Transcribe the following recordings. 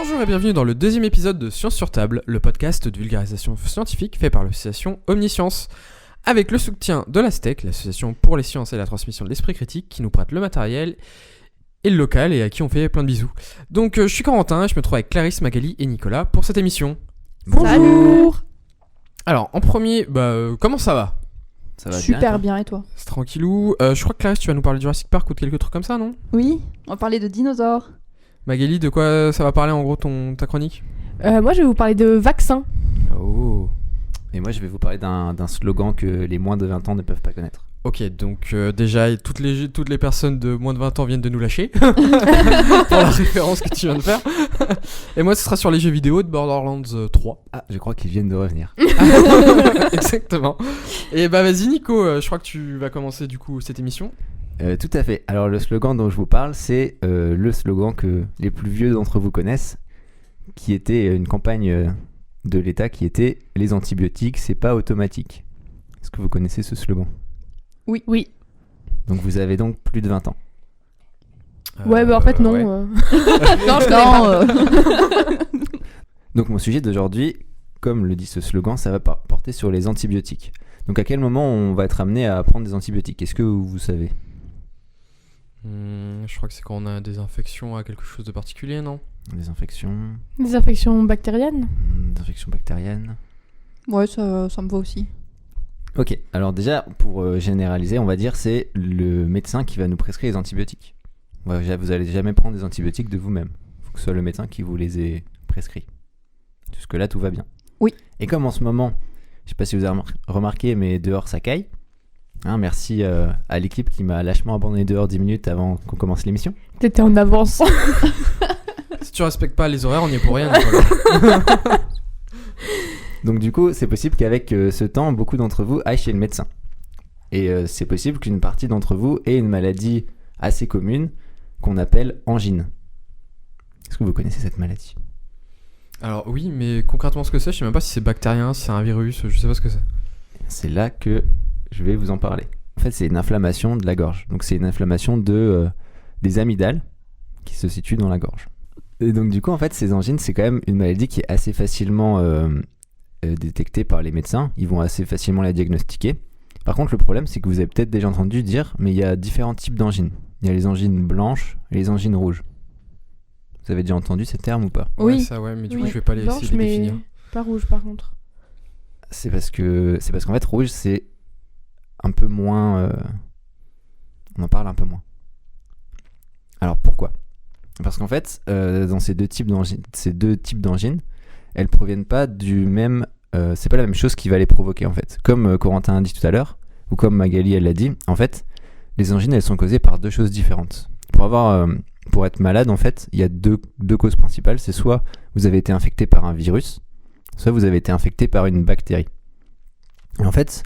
Bonjour et bienvenue dans le deuxième épisode de Science sur table, le podcast de vulgarisation scientifique fait par l'association Omniscience, avec le soutien de l'ASTEC, l'association pour les sciences et la transmission de l'esprit critique, qui nous prête le matériel et le local et à qui on fait plein de bisous. Donc je suis Corentin et je me trouve avec Clarisse, Magali et Nicolas pour cette émission. Bonjour. Alors en premier, comment ça va ? Ça va Super bien, et toi ? C'est tranquillou. Je crois que Clarisse, tu vas nous parler de Jurassic Park ou de quelques trucs comme ça, non ? Oui, on va parler de dinosaures. Magali, de quoi ça va parler en gros ta chronique ? Moi, je vais vous parler de vaccins. Oh. Et moi, je vais vous parler d'un slogan que les moins de 20 ans ne peuvent pas connaître. Ok, donc déjà, toutes les personnes de moins de 20 ans viennent de nous lâcher pour la référence que tu viens de faire. Et moi, ce sera sur les jeux vidéo de Borderlands 3. Ah, je crois qu'ils viennent de revenir. Exactement. Et bah vas-y Nico, je crois que tu vas commencer du coup cette émission. Tout à fait. Alors, le slogan dont je vous parle, c'est le slogan que les plus vieux d'entre vous connaissent, qui était une campagne de l'État qui était « Les antibiotiques, c'est pas automatique ». Est-ce que vous connaissez ce slogan ? Oui. Donc, vous avez donc plus de 20 ans. Ouais, bah en fait, non. Ouais. Non, je connais pas. Donc, mon sujet d'aujourd'hui, comme le dit ce slogan, ça va porter sur les antibiotiques. Donc, à quel moment on va être amené à prendre des antibiotiques ? Est-ce que vous savez ? Je crois que c'est quand on a des infections à quelque chose de particulier, non ? Des infections Des infections bactériennes. bactériennes. Ouais, ça me va aussi. Ok, alors déjà, pour généraliser, on va dire c'est le médecin qui va nous prescrire les antibiotiques. Ouais, vous allez jamais prendre des antibiotiques de vous-même. Il faut que ce soit le médecin qui vous les ait prescrits. Jusque-là, tout va bien. Oui. Et comme en ce moment, je sais pas si vous avez remarqué, mais dehors ça caille. Merci à l'équipe qui m'a lâchement abandonné dehors 10 minutes avant qu'on commence l'émission. T'étais en avance. Si tu respectes pas les horaires, on n'y est pour rien, Nicolas. Donc du coup, c'est possible qu'avec ce temps, beaucoup d'entre vous aillent chez le médecin. Et c'est possible qu'une partie d'entre vous ait une maladie assez commune qu'on appelle angine. Est-ce que vous connaissez cette maladie ? Alors oui, mais concrètement ce que c'est, je sais même pas si c'est bactérien, si c'est un virus, je sais pas ce que c'est. C'est là que je vais vous en parler. En fait, c'est une inflammation de la gorge. Donc c'est une inflammation des amygdales qui se situent dans la gorge. Et donc du coup, en fait, ces angines, c'est quand même une maladie qui est assez facilement détectée par les médecins. Ils vont assez facilement la diagnostiquer. Par contre, le problème, c'est que vous avez peut-être déjà entendu dire, mais il y a différents types d'angines. Il y a les angines blanches et les angines rouges. Vous avez déjà entendu ces termes ou pas ? Oui. Ouais, ça ouais, mais du coup Oui. je vais pas Blanche, essayer de les mais définir. pas rouge par contre. C'est parce qu'en fait, rouge, c'est un peu moins... on en parle un peu moins. Alors, pourquoi ? Parce qu'en fait, dans ces deux types d'angines, elles proviennent pas du même... c'est pas la même chose qui va les provoquer, en fait. Comme Corentin a dit tout à l'heure, ou comme Magali, elle l'a dit, en fait, les angines, elles sont causées par deux choses différentes. Pour être malade, en fait, il y a deux causes principales. C'est soit vous avez été infecté par un virus, soit vous avez été infecté par une bactérie. Et en fait,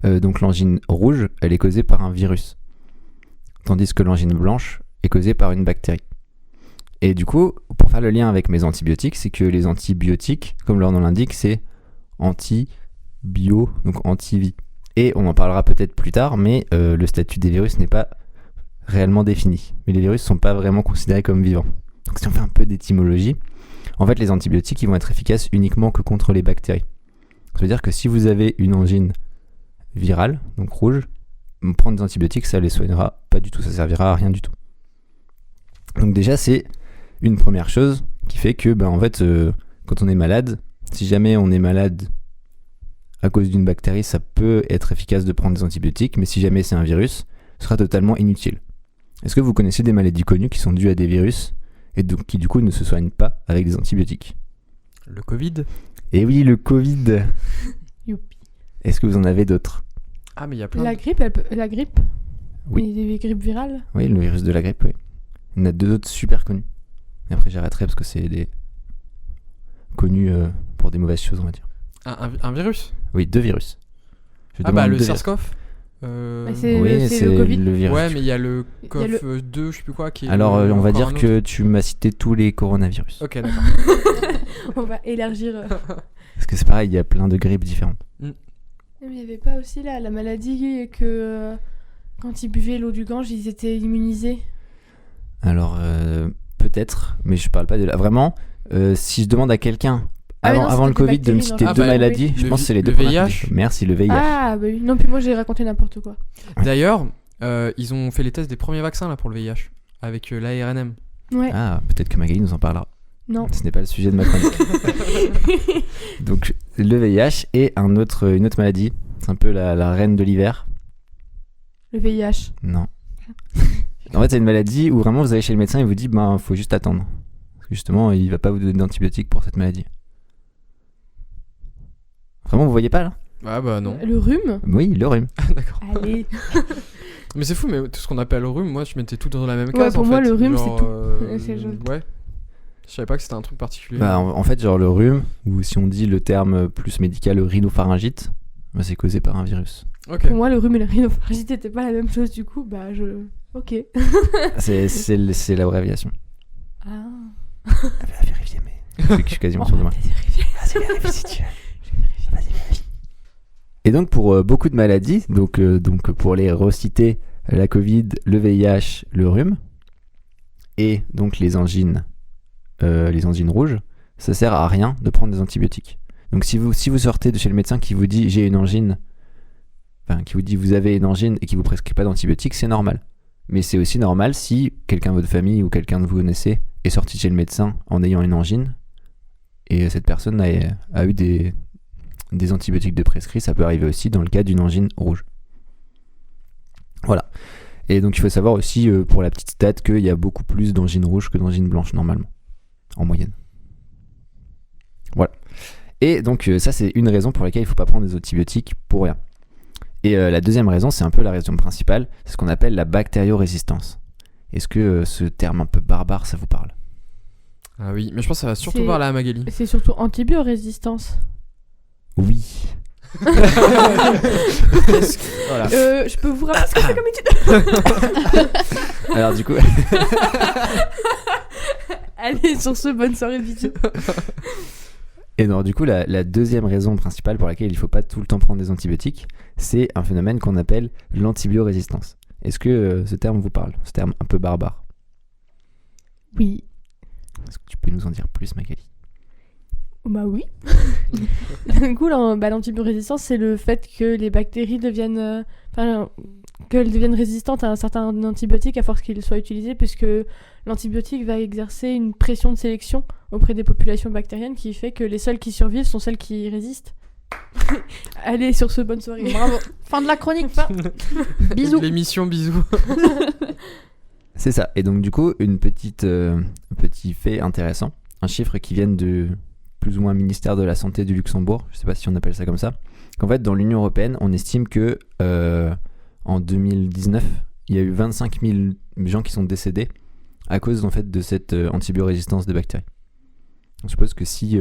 donc l'angine rouge, elle est causée par un virus, tandis que l'angine blanche est causée par une bactérie. Et du coup, pour faire le lien avec mes antibiotiques, c'est que les antibiotiques, comme leur nom l'indique, c'est anti-bio, donc anti-vie. Et on en parlera peut-être plus tard, mais le statut des virus n'est pas réellement défini. Mais les virus ne sont pas vraiment considérés comme vivants. Donc si on fait un peu d'étymologie, en fait les antibiotiques ils vont être efficaces uniquement que contre les bactéries. Ça veut dire que si vous avez une angine virale, donc rouge, prendre des antibiotiques ça les soignera pas du tout, ça servira à rien du tout. Donc déjà c'est une première chose qui fait que en fait quand on est malade, si jamais on est malade à cause d'une bactérie, ça peut être efficace de prendre des antibiotiques, mais si jamais c'est un virus, ce sera totalement inutile. Est-ce que vous connaissez des maladies connues qui sont dues à des virus et donc qui du coup ne se soignent pas avec des antibiotiques ? Le Covid ? Et oui, le Covid. Youpi. Est-ce que vous en avez d'autres ? Ah mais il y a plein La grippe, la grippe. Oui. Il y a des grippes virales. Oui, le virus de la grippe, oui. Il y en a deux autres super connus. Et après j'arrêterai parce que c'est des connus pour des mauvaises choses, on va dire. Un virus ? Oui, deux virus. Le SARS-CoV C'est Oui, c'est le Covid. le virus. Ouais, mais il y a le Il y a le- CoV2, je sais plus quoi, qui est... Alors, on va encore dire un que autre. tu m'as cité tous les coronavirus. Ok, d'accord. On va élargir. Parce que c'est pareil, il y a plein de grippes différentes. Mais il n'y avait pas aussi là la maladie que quand ils buvaient l'eau du Gange, ils étaient immunisés. Alors, peut-être, mais je parle pas de là. Vraiment, si je demande à quelqu'un Ah, mais non, avant le c'était des Covid de me bactéries, citer non, deux bah, maladies, oui. je pense que c'est les Le deux premières VIH. que j'ai. Merci, le VIH. Ah, bah oui. Non, puis moi, j'ai raconté n'importe quoi. D'ailleurs, ils ont fait les tests des premiers vaccins là pour le VIH avec l'ARNM. Ouais. Ah, peut-être que Magali nous en parlera. Non. Ce n'est pas le sujet de ma chronique. Donc, le VIH et une autre maladie. C'est un peu la reine de l'hiver. Le VIH. Non. En fait, c'est une maladie où vraiment vous allez chez le médecin et il vous dit faut juste attendre. Parce que justement, il va pas vous donner d'antibiotiques pour cette maladie. Vraiment, vous voyez pas là? Ah bah non. Le rhume. Oui, le rhume. D'accord. Allez. Mais c'est fou, mais tout ce qu'on appelle rhume, moi je mettais tout dans la même Ouais, case. pour en moi, fait. le rhume, Genre, c'est tout. C'est jaune. Ouais. Je savais pas que c'était un truc particulier. En fait, genre le rhume, ou si on dit le terme plus médical, le rhinopharyngite, c'est causé par un virus. Ok. Pour moi, le rhume et la rhinopharyngite n'étaient pas la même chose, du coup, bah je. Ok. C'est l'abréviation. Ah. À vérifier, mais je suis quasiment sûr de moi. Vas-y, vérifie si tu veux. Vas-y, vérifie. Et donc, pour beaucoup de maladies, donc pour les reciter, la Covid, le VIH, le rhume, et donc les angines rouges, ça sert à rien de prendre des antibiotiques. Donc, si vous sortez de chez le médecin qui vous dit j'ai une angine, enfin, qui vous dit vous avez une angine et qui vous prescrit pas d'antibiotiques, c'est normal. Mais c'est aussi normal si quelqu'un de votre famille ou quelqu'un que vous connaissez est sorti de chez le médecin en ayant une angine et cette personne a eu des antibiotiques de prescrit. Ça peut arriver aussi dans le cas d'une angine rouge. Voilà. Et donc il faut savoir aussi pour la petite stat qu'il y a beaucoup plus d'angines rouges que d'angines blanches normalement, en moyenne. Voilà. Et donc ça c'est une raison pour laquelle il ne faut pas prendre des antibiotiques pour rien. Et la deuxième raison, c'est un peu la raison principale, c'est ce qu'on appelle la bactériorésistance. Est-ce que ce terme un peu barbare, ça vous parle? Ah oui, mais je pense que ça va surtout C'est- parler à Magali. C'est surtout antibiorésistance. Oui. Voilà. Je peux vous rappeler ce que c'est comme étude? Alors du coup, Allez, sur ce, bonne soirée, bisous. et non, du coup la deuxième raison principale pour laquelle il ne faut pas tout le temps prendre des antibiotiques, c'est un phénomène qu'on appelle l'antibiorésistance. Est-ce que ce terme vous parle? Ce terme un peu barbare. Oui. Est-ce que tu peux nous en dire plus, Magali? Bah oui. Du coup, l'antibiorésistance, c'est le fait que les bactéries deviennent, qu'elles deviennent résistantes à un certain antibiotique à force qu'il soit utilisé, puisque l'antibiotique va exercer une pression de sélection auprès des populations bactériennes qui fait que les seules qui survivent sont celles qui résistent. Allez, sur ce, bonne soirée. Bravo. Fin de la chronique. Bisous. L'émission bisous. C'est ça. Et donc du coup, un petit fait intéressant, un chiffre qui vient de plus ou moins ministère de la Santé du Luxembourg, je sais pas si on appelle ça comme ça, qu'en fait dans l'Union Européenne, on estime que en 2019, il y a eu 25 000 gens qui sont décédés à cause en fait de cette antibiorésistance des bactéries. On suppose que si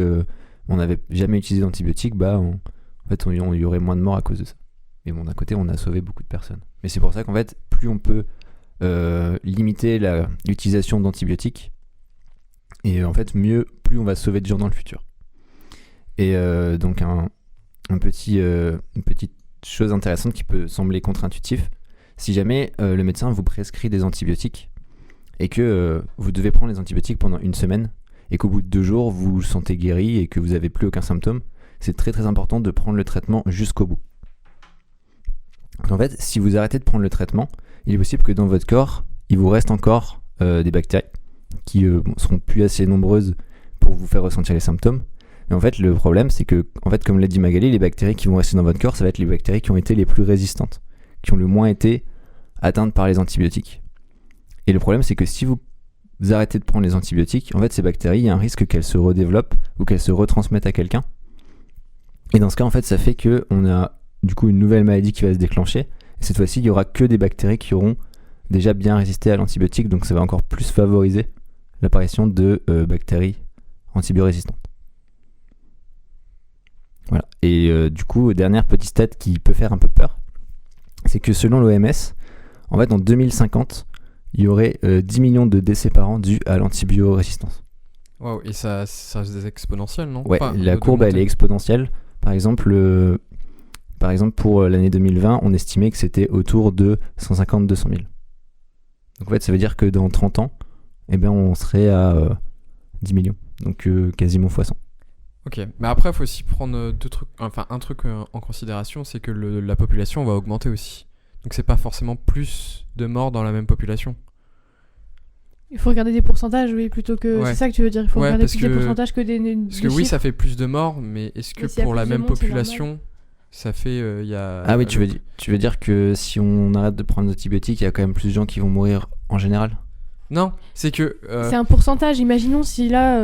on n'avait jamais utilisé d'antibiotiques, en fait il y aurait moins de morts à cause de ça. Mais bon, d'un côté, on a sauvé beaucoup de personnes. Mais c'est pour ça qu'en fait, plus on peut limiter l'utilisation d'antibiotiques, et en fait mieux, plus on va sauver de gens dans le futur. Et donc une petite chose intéressante qui peut sembler contre-intuitif, si jamais le médecin vous prescrit des antibiotiques et que vous devez prendre les antibiotiques pendant une semaine et qu'au bout de 2 jours vous vous sentez guéri et que vous n'avez plus aucun symptôme, c'est très très important de prendre le traitement jusqu'au bout. En fait, si vous arrêtez de prendre le traitement, il est possible que dans votre corps, il vous reste encore des bactéries qui seront plus assez nombreuses pour vous faire ressentir les symptômes. Mais en fait, le problème, c'est que, en fait, comme l'a dit Magali, les bactéries qui vont rester dans votre corps, ça va être les bactéries qui ont été les plus résistantes, qui ont le moins été atteintes par les antibiotiques. Et le problème, c'est que si vous arrêtez de prendre les antibiotiques, en fait, ces bactéries, il y a un risque qu'elles se redéveloppent ou qu'elles se retransmettent à quelqu'un. Et dans ce cas, en fait, ça fait qu'on a du coup une nouvelle maladie qui va se déclencher. Et cette fois-ci, il n'y aura que des bactéries qui auront déjà bien résisté à l'antibiotique, donc ça va encore plus favoriser l'apparition de bactéries antibiorésistantes. Voilà. Et du coup, dernière petite stat qui peut faire un peu peur, c'est que selon l'OMS, en fait, en 2050, il y aurait 10 millions de décès par an dus à l'antibiorésistance. Waouh, et ça c'est exponentiel, non? Ouais, Enfin, la de courbe, elle monter. est exponentielle. Par exemple, pour l'année 2020, on estimait que c'était autour de 150-200 000. Donc en fait, ça veut dire que dans 30 ans, eh bien on serait à 10 millions. Donc quasiment x100. Ok, mais après, il faut aussi prendre un truc en considération, c'est que la population va augmenter aussi. Donc c'est pas forcément plus de morts dans la même population. Il faut regarder des pourcentages, oui, plutôt que... Ouais. C'est ça que tu veux dire, il faut Ouais, regarder parce plus des que- pourcentages que des Parce que oui, ça fait plus de morts, mais est-ce que Mais s'il y a pour la plus de même monde, c'est population, ça fait... y a, Ah oui, tu veux dire que si on arrête de prendre des antibiotiques, il y a quand même plus de gens qui vont mourir en général? Non, c'est que... C'est un pourcentage. Imaginons si là,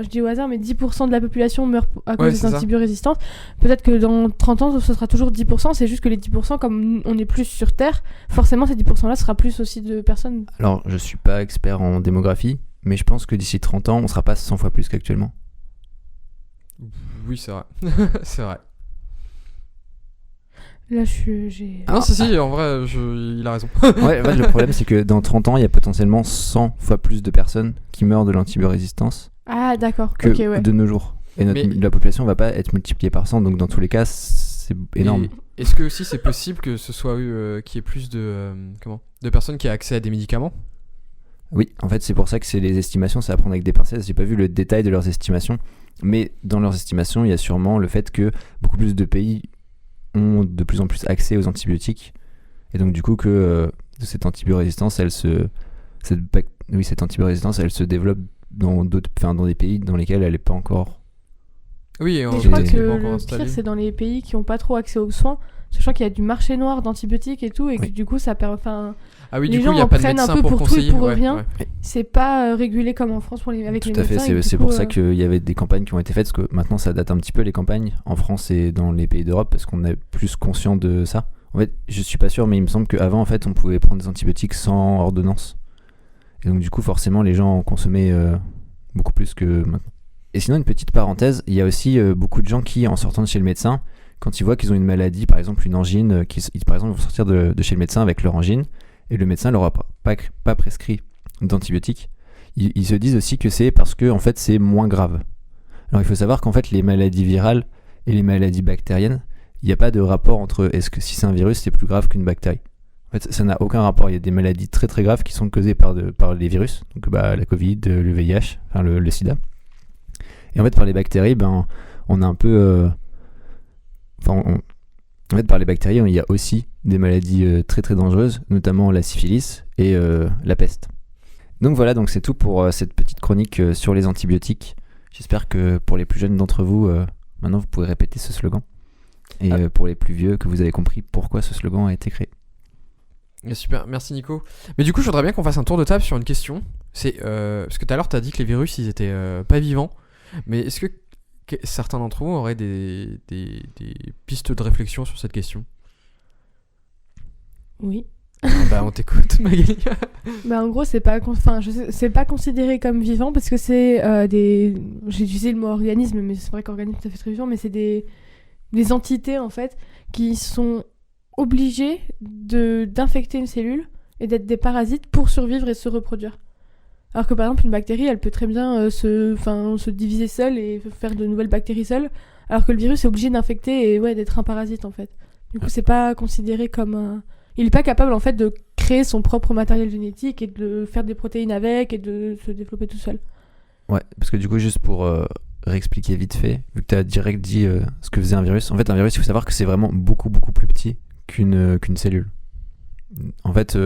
je dis au hasard, mais 10% de la population meurt à cause Ouais, des c'est ça. antibiorésistances. Peut-être que dans 30 ans, ce sera toujours 10%. C'est juste que les 10%, comme on est plus sur Terre, forcément, ces 10%-là sera plus aussi de personnes. Alors, je suis pas expert en démographie, mais je pense que d'ici 30 ans, on sera pas 100 fois plus qu'actuellement. Oui, c'est vrai. C'est vrai. Là, j'ai... Non, si, en vrai, il a raison. Ouais, le problème, c'est que dans 30 ans, il y a potentiellement 100 fois plus de personnes qui meurent de l'antibiorésistance Ah, d'accord. que Ok, ouais. de nos jours. Et Mais- la population va pas être multipliée par 100, donc dans tous les cas, c'est énorme. Et est-ce que aussi c'est possible que ce soit qu'il y ait plus de personnes qui aient accès à des médicaments? Oui, en fait, c'est pour ça que c'est les estimations, c'est à prendre avec des pincettes. J'ai pas vu le détail de leurs estimations, mais dans leurs estimations, il y a sûrement le fait que beaucoup plus de pays ont de plus en plus accès aux antibiotiques, et donc du coup que cette antibiorésistance, cette antibiorésistance, elle se développe dans des pays dans lesquels elle est pas encore. Oui, Et en je crois fait, que c'est pas encore le installé. pire, c'est dans les pays qui n'ont pas trop accès aux soins. Sachant qu'il y a du marché noir d'antibiotiques et tout, et que Oui. du coup, ça perd. Enfin, Ah oui, les du coup, gens il n'y a en pas de prennent un médecin peu pour pour tout et conseiller. pour ouais, rien. ouais. c'est pas régulé comme en France avec Tout les à fait, médecins. et c'est du pour coup, ça qu'il y avait des campagnes qui ont été faites, parce que maintenant ça date un petit peu les campagnes en France et dans les pays d'Europe, parce qu'on est plus conscient de ça. En fait, je suis pas sûr, mais il me semble qu'avant, en fait, on pouvait prendre des antibiotiques sans ordonnance. Et donc, du coup, forcément, les gens en consommaient beaucoup plus que maintenant. Et sinon, une petite parenthèse, il y a aussi beaucoup de gens qui, en sortant de chez le médecin, quand ils voient qu'ils ont une maladie, par exemple une angine, par exemple, vont sortir de chez le médecin avec leur angine, et le médecin leur a pas prescrit d'antibiotiques, ils se disent aussi que c'est parce que, en fait, c'est moins grave. Alors, il faut savoir qu'en fait, les maladies virales et les maladies bactériennes, il n'y a pas de rapport entre est-ce que si c'est un virus, c'est plus grave qu'une bactérie. En fait, ça n'a aucun rapport. Il y a des maladies très très graves qui sont causées par les virus, donc la Covid, le VIH, enfin le sida. Et en fait, par les bactéries, on a un peu. En fait, par les bactéries, il y a aussi des maladies très très dangereuses, notamment la syphilis et la peste. Donc voilà, donc c'est tout pour cette petite chronique sur les antibiotiques. J'espère que pour les plus jeunes d'entre vous, maintenant vous pouvez répéter ce slogan. Et pour les plus vieux, que vous avez compris pourquoi ce slogan a été créé. Super, merci Nico. Mais du coup, je voudrais bien qu'on fasse un tour de table sur une question. C'est parce que tout à l'heure, tu as dit que les virus, ils étaient pas vivants. Mais est-ce que certains d'entre vous auraient des pistes de réflexion sur cette question? Oui. Bah, on t'écoute, Magali. Bah, en gros, c'est pas considéré comme vivant parce que c'est j'ai utilisé le mot organisme, mais c'est vrai qu'organisme ça fait très vivant, mais c'est des entités en fait qui sont obligées d'infecter une cellule et d'être des parasites pour survivre et se reproduire. Alors que par exemple une bactérie, elle peut très bien se diviser seule et faire de nouvelles bactéries seule, alors que le virus est obligé d'infecter et d'être un parasite en fait. Du coup, c'est pas considéré comme un... Il est pas capable en fait de créer son propre matériel génétique et de faire des protéines avec et de se développer tout seul. Ouais, parce que du coup, juste pour réexpliquer vite fait, vu que tu as direct dit ce que faisait un virus, en fait, un virus, il faut savoir que c'est vraiment beaucoup, beaucoup plus petit qu'une cellule. En fait,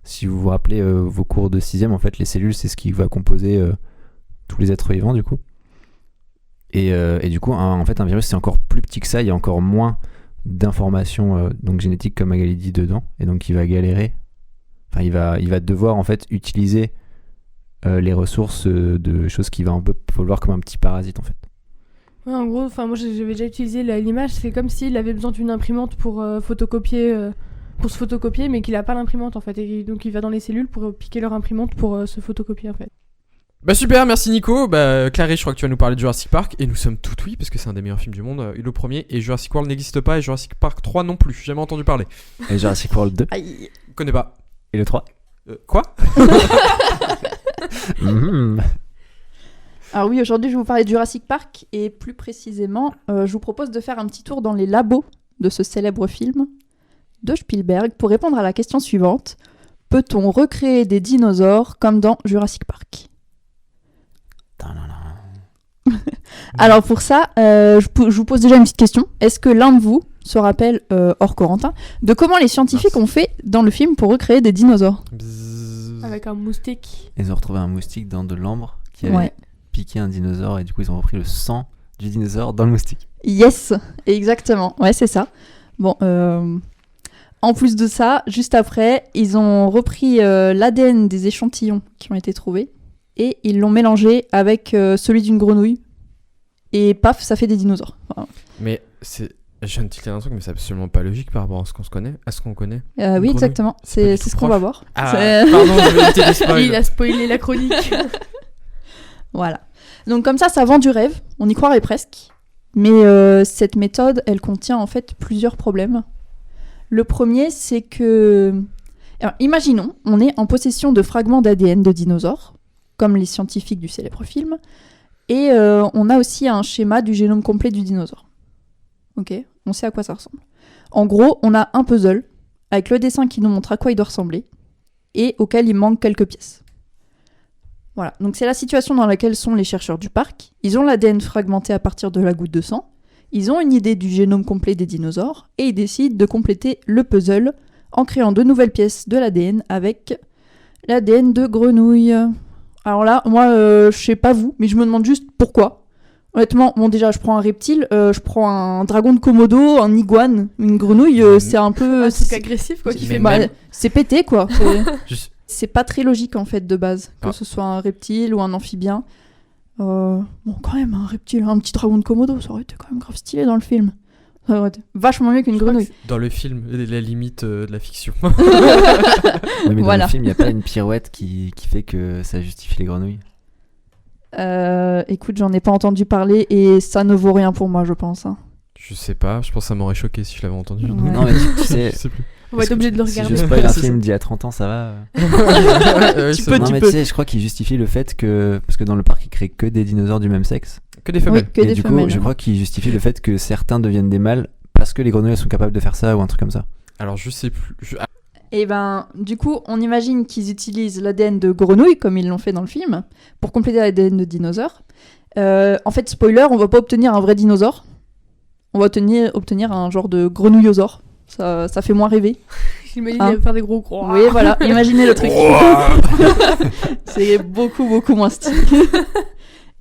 si vous vous rappelez vos cours de 6ème, en fait, les cellules, c'est ce qui va composer tous les êtres vivants, du coup. Et du coup, en fait, un virus, c'est encore plus petit que ça, il y a encore moins d'informations donc génétiques, comme Magali dit, dedans, et donc il va galérer. Enfin, il va devoir, en fait, utiliser les ressources de choses qu'il va un peu faut le voir comme un petit parasite en fait. Ouais, en gros, moi j'avais déjà utilisé l'image, c'est comme s'il avait besoin d'une imprimante pour photocopier, pour se photocopier, mais qu'il a pas l'imprimante en fait, et donc il va dans les cellules pour piquer leur imprimante pour se photocopier en fait. Bah super, merci Nico. Bah Clarisse, je crois que tu vas nous parler de Jurassic Park et nous sommes tout oui parce que c'est un des meilleurs films du monde. Le premier et Jurassic World n'existe pas et Jurassic Park 3 non plus. Jamais entendu parler. Et Jurassic World 2 Aïe. Connais pas. et le 3. Quoi? Alors oui, aujourd'hui, je vais vous parler de Jurassic Park et plus précisément, je vous propose de faire un petit tour dans les labos de ce célèbre film de Spielberg pour répondre à la question suivante. peut-on recréer des dinosaures comme dans Jurassic Park ? Alors pour ça, je vous pose déjà une petite question. Est-ce que l'un de vous se rappelle, hors Corentin, de comment les scientifiques ont fait dans le film pour recréer des dinosaures ? Bzzz. Avec un moustique. Ils ont retrouvé un moustique dans de l'ambre qui avait Ouais. piqué un dinosaure et du coup ils ont repris le sang du dinosaure dans le moustique. Yes, exactement. Ouais, c'est ça. Bon, en plus de ça, juste après, ils ont repris l'ADN des échantillons qui ont été trouvés et ils l'ont mélangé avec celui d'une grenouille. Et paf, ça fait des dinosaures. Voilà. Mais c'est. Je viens de tilter un truc, mais c'est absolument pas logique par rapport à ce qu'on se connaît. À ce qu'on connaît. Oui, Grenouille. exactement. C'est pas du C'est tout ce qu'on va voir. Ah, C'est- pardon, je vais éviter les spoils. Il a spoilé la chronique. Voilà. Donc comme ça vend du rêve. On y croirait presque. Mais cette méthode, elle contient en fait plusieurs problèmes. Le premier, c'est que... Alors, imaginons, on est en possession de fragments d'ADN de dinosaures, comme les scientifiques du célèbre film, et on a aussi un schéma du génome complet du dinosaure. Ok, on sait à quoi ça ressemble. En gros, on a un puzzle, avec le dessin qui nous montre à quoi il doit ressembler, et auquel il manque quelques pièces. Voilà, donc c'est la situation dans laquelle sont les chercheurs du parc. Ils ont l'ADN fragmenté à partir de la goutte de sang, ils ont une idée du génome complet des dinosaures, et ils décident de compléter le puzzle en créant de nouvelles pièces de l'ADN avec l'ADN de grenouille. Alors là, moi, je sais pas vous, mais je me demande juste pourquoi. Honnêtement, bon déjà, je prends un reptile, je prends un dragon de Komodo, un iguane, une grenouille, c'est un peu... Un truc agressif, quoi, qui Mais fait bah, même- c'est pété, quoi. Juste- C'est pas très logique, en fait, de base, que Ah. ce soit un reptile ou un amphibien. Bon, quand même, un reptile, un petit dragon de Komodo, ça aurait été quand même grave stylé dans le film. Ça aurait été vachement mieux qu'une Je crois grenouille. Dans le film, la limite de la fiction. Oui, mais dans Voilà. le film, il n'y a pas une pirouette qui fait que ça justifie les grenouilles. Écoute, j'en ai pas entendu parler et ça ne vaut rien pour moi, je pense. Hein. Je sais pas, je pense que ça m'aurait choqué si je l'avais entendu. Ouais. Non, mais tu sais, Je sais plus. On va être obligé de le si regarder. je spoil un C'est film d'il y a 30 ans, ça va. Tu peux, Non, mais tu sais, je crois qu'il justifie le fait que. Parce que dans le parc, il crée que des dinosaures du même sexe. Que des femelles. Oui, que et des du femelles. coup, je crois qu'il justifie le fait que certains deviennent des mâles parce que les grenouilles elles sont capables de faire ça ou un truc comme ça. Alors je sais plus. Et ben, du coup, on imagine qu'ils utilisent l'ADN de grenouille, comme ils l'ont fait dans le film, pour compléter l'ADN de dinosaure. En fait, spoiler, on va pas obtenir un vrai dinosaure. On va obtenir un genre de grenouillosaure. Ça fait moins rêver. J'imagine Hein. il va faire des gros gros. Oui, voilà, imaginez le truc. C'est beaucoup, beaucoup moins stylé.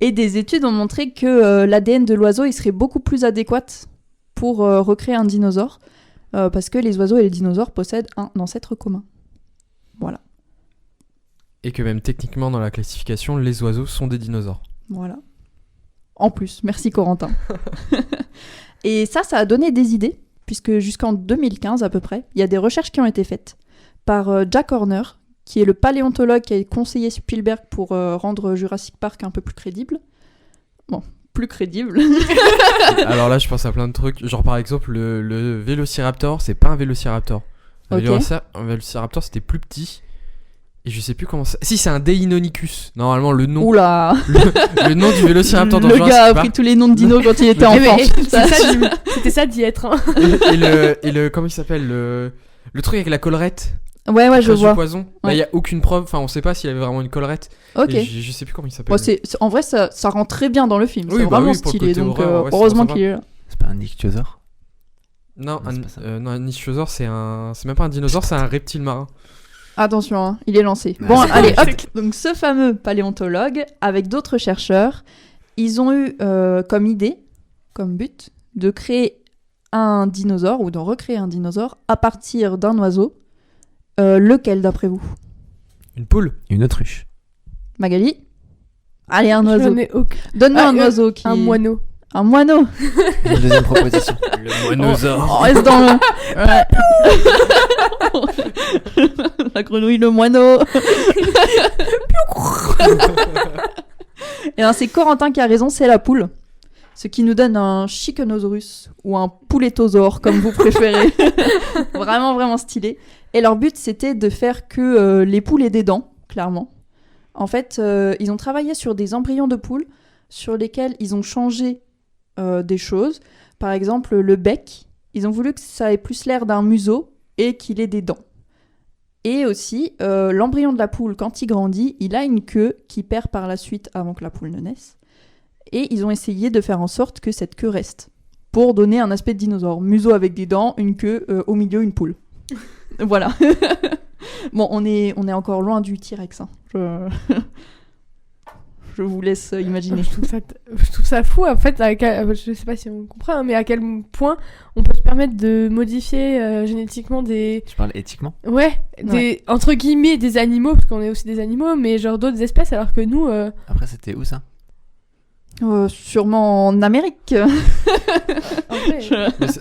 Et des études ont montré que l'ADN de l'oiseau, il serait beaucoup plus adéquat pour recréer un dinosaure, parce que les oiseaux et les dinosaures possèdent un ancêtre commun. Voilà. Et que même techniquement dans la classification, les oiseaux sont des dinosaures. Voilà. En plus, merci Corentin. Et ça a donné des idées, puisque jusqu'en 2015 à peu près, il y a des recherches qui ont été faites par Jack Horner, qui est le paléontologue qui a conseillé Spielberg pour rendre Jurassic Park un peu plus crédible. Bon, plus crédible. Alors là, je pense à plein de trucs. Genre par exemple, le Vélociraptor, c'est pas un Vélociraptor. Un Ok. un Vélociraptor, c'était plus petit. Et je sais plus comment ça. Si, c'est un Deinonychus. Normalement, le nom, Oula. le nom du Vélociraptor dans Le Jurassic gars a Park. pris tous les noms de dinos quand il était Eh enfant. mais, c'était ça d'y être. Hein. Et le comment il s'appelle le truc avec la collerette. Ouais, je Cause du vois. poison. Bah, il y a aucune preuve. Enfin, on sait pas s'il avait vraiment une collerette. Ok. Et je sais plus comment il s'appelle. Bon, en vrai, ça rend très bien dans le film. Oui, c'est bah vraiment oui, pour le stylé. côté Donc, horreur, ouais, c'est heureusement trop qu'il est là. C'est pas un ichthyosaure? Non, Non, c'est pas ça. un ichthyosaure, c'est même pas un dinosaure, c'est un reptile marin. Attention, hein, il est lancé. Ouais, Bon, c'est allez, pas hop. Donc, ce fameux paléontologue, avec d'autres chercheurs, ils ont eu comme idée, comme but, de créer un dinosaure ou de recréer un dinosaure à partir d'un oiseau. Lequel, d'après vous? Une poule. Une autruche. Magali? Allez, un oiseau. J'en ai aucun. Donne-moi Ah, un oiseau qui... Un moineau. Un moineau. Une deuxième proposition. Le moineausaure. On reste dans le... Ouais. La grenouille, le moineau. Et bien, c'est Corentin qui a raison, c'est la poule. Ce qui nous donne un chickenosaurus ou un poulettosaure, comme vous préférez. Vraiment, vraiment stylé. Et leur but, c'était de faire que les poules aient des dents, clairement. En fait, ils ont travaillé sur des embryons de poules sur lesquels ils ont changé des choses. Par exemple, le bec. Ils ont voulu que ça ait plus l'air d'un museau et qu'il ait des dents. Et aussi, l'embryon de la poule, quand il grandit, il a une queue qui perd par la suite avant que la poule ne naisse. Et ils ont essayé de faire en sorte que cette queue reste, pour donner un aspect de dinosaure. Museau avec des dents, une queue, au milieu une poule. Voilà. Bon, on est encore loin du T-Rex. Hein. Je vous laisse imaginer. Je trouve ça fou, en fait, je sais pas si on comprend, hein, mais à quel point on peut se permettre de modifier génétiquement des... Tu parles éthiquement ? Ouais, entre guillemets, des animaux, parce qu'on est aussi des animaux, mais genre d'autres espèces, alors que nous... Après, c'était où ça ? Sûrement en Amérique. En vrai,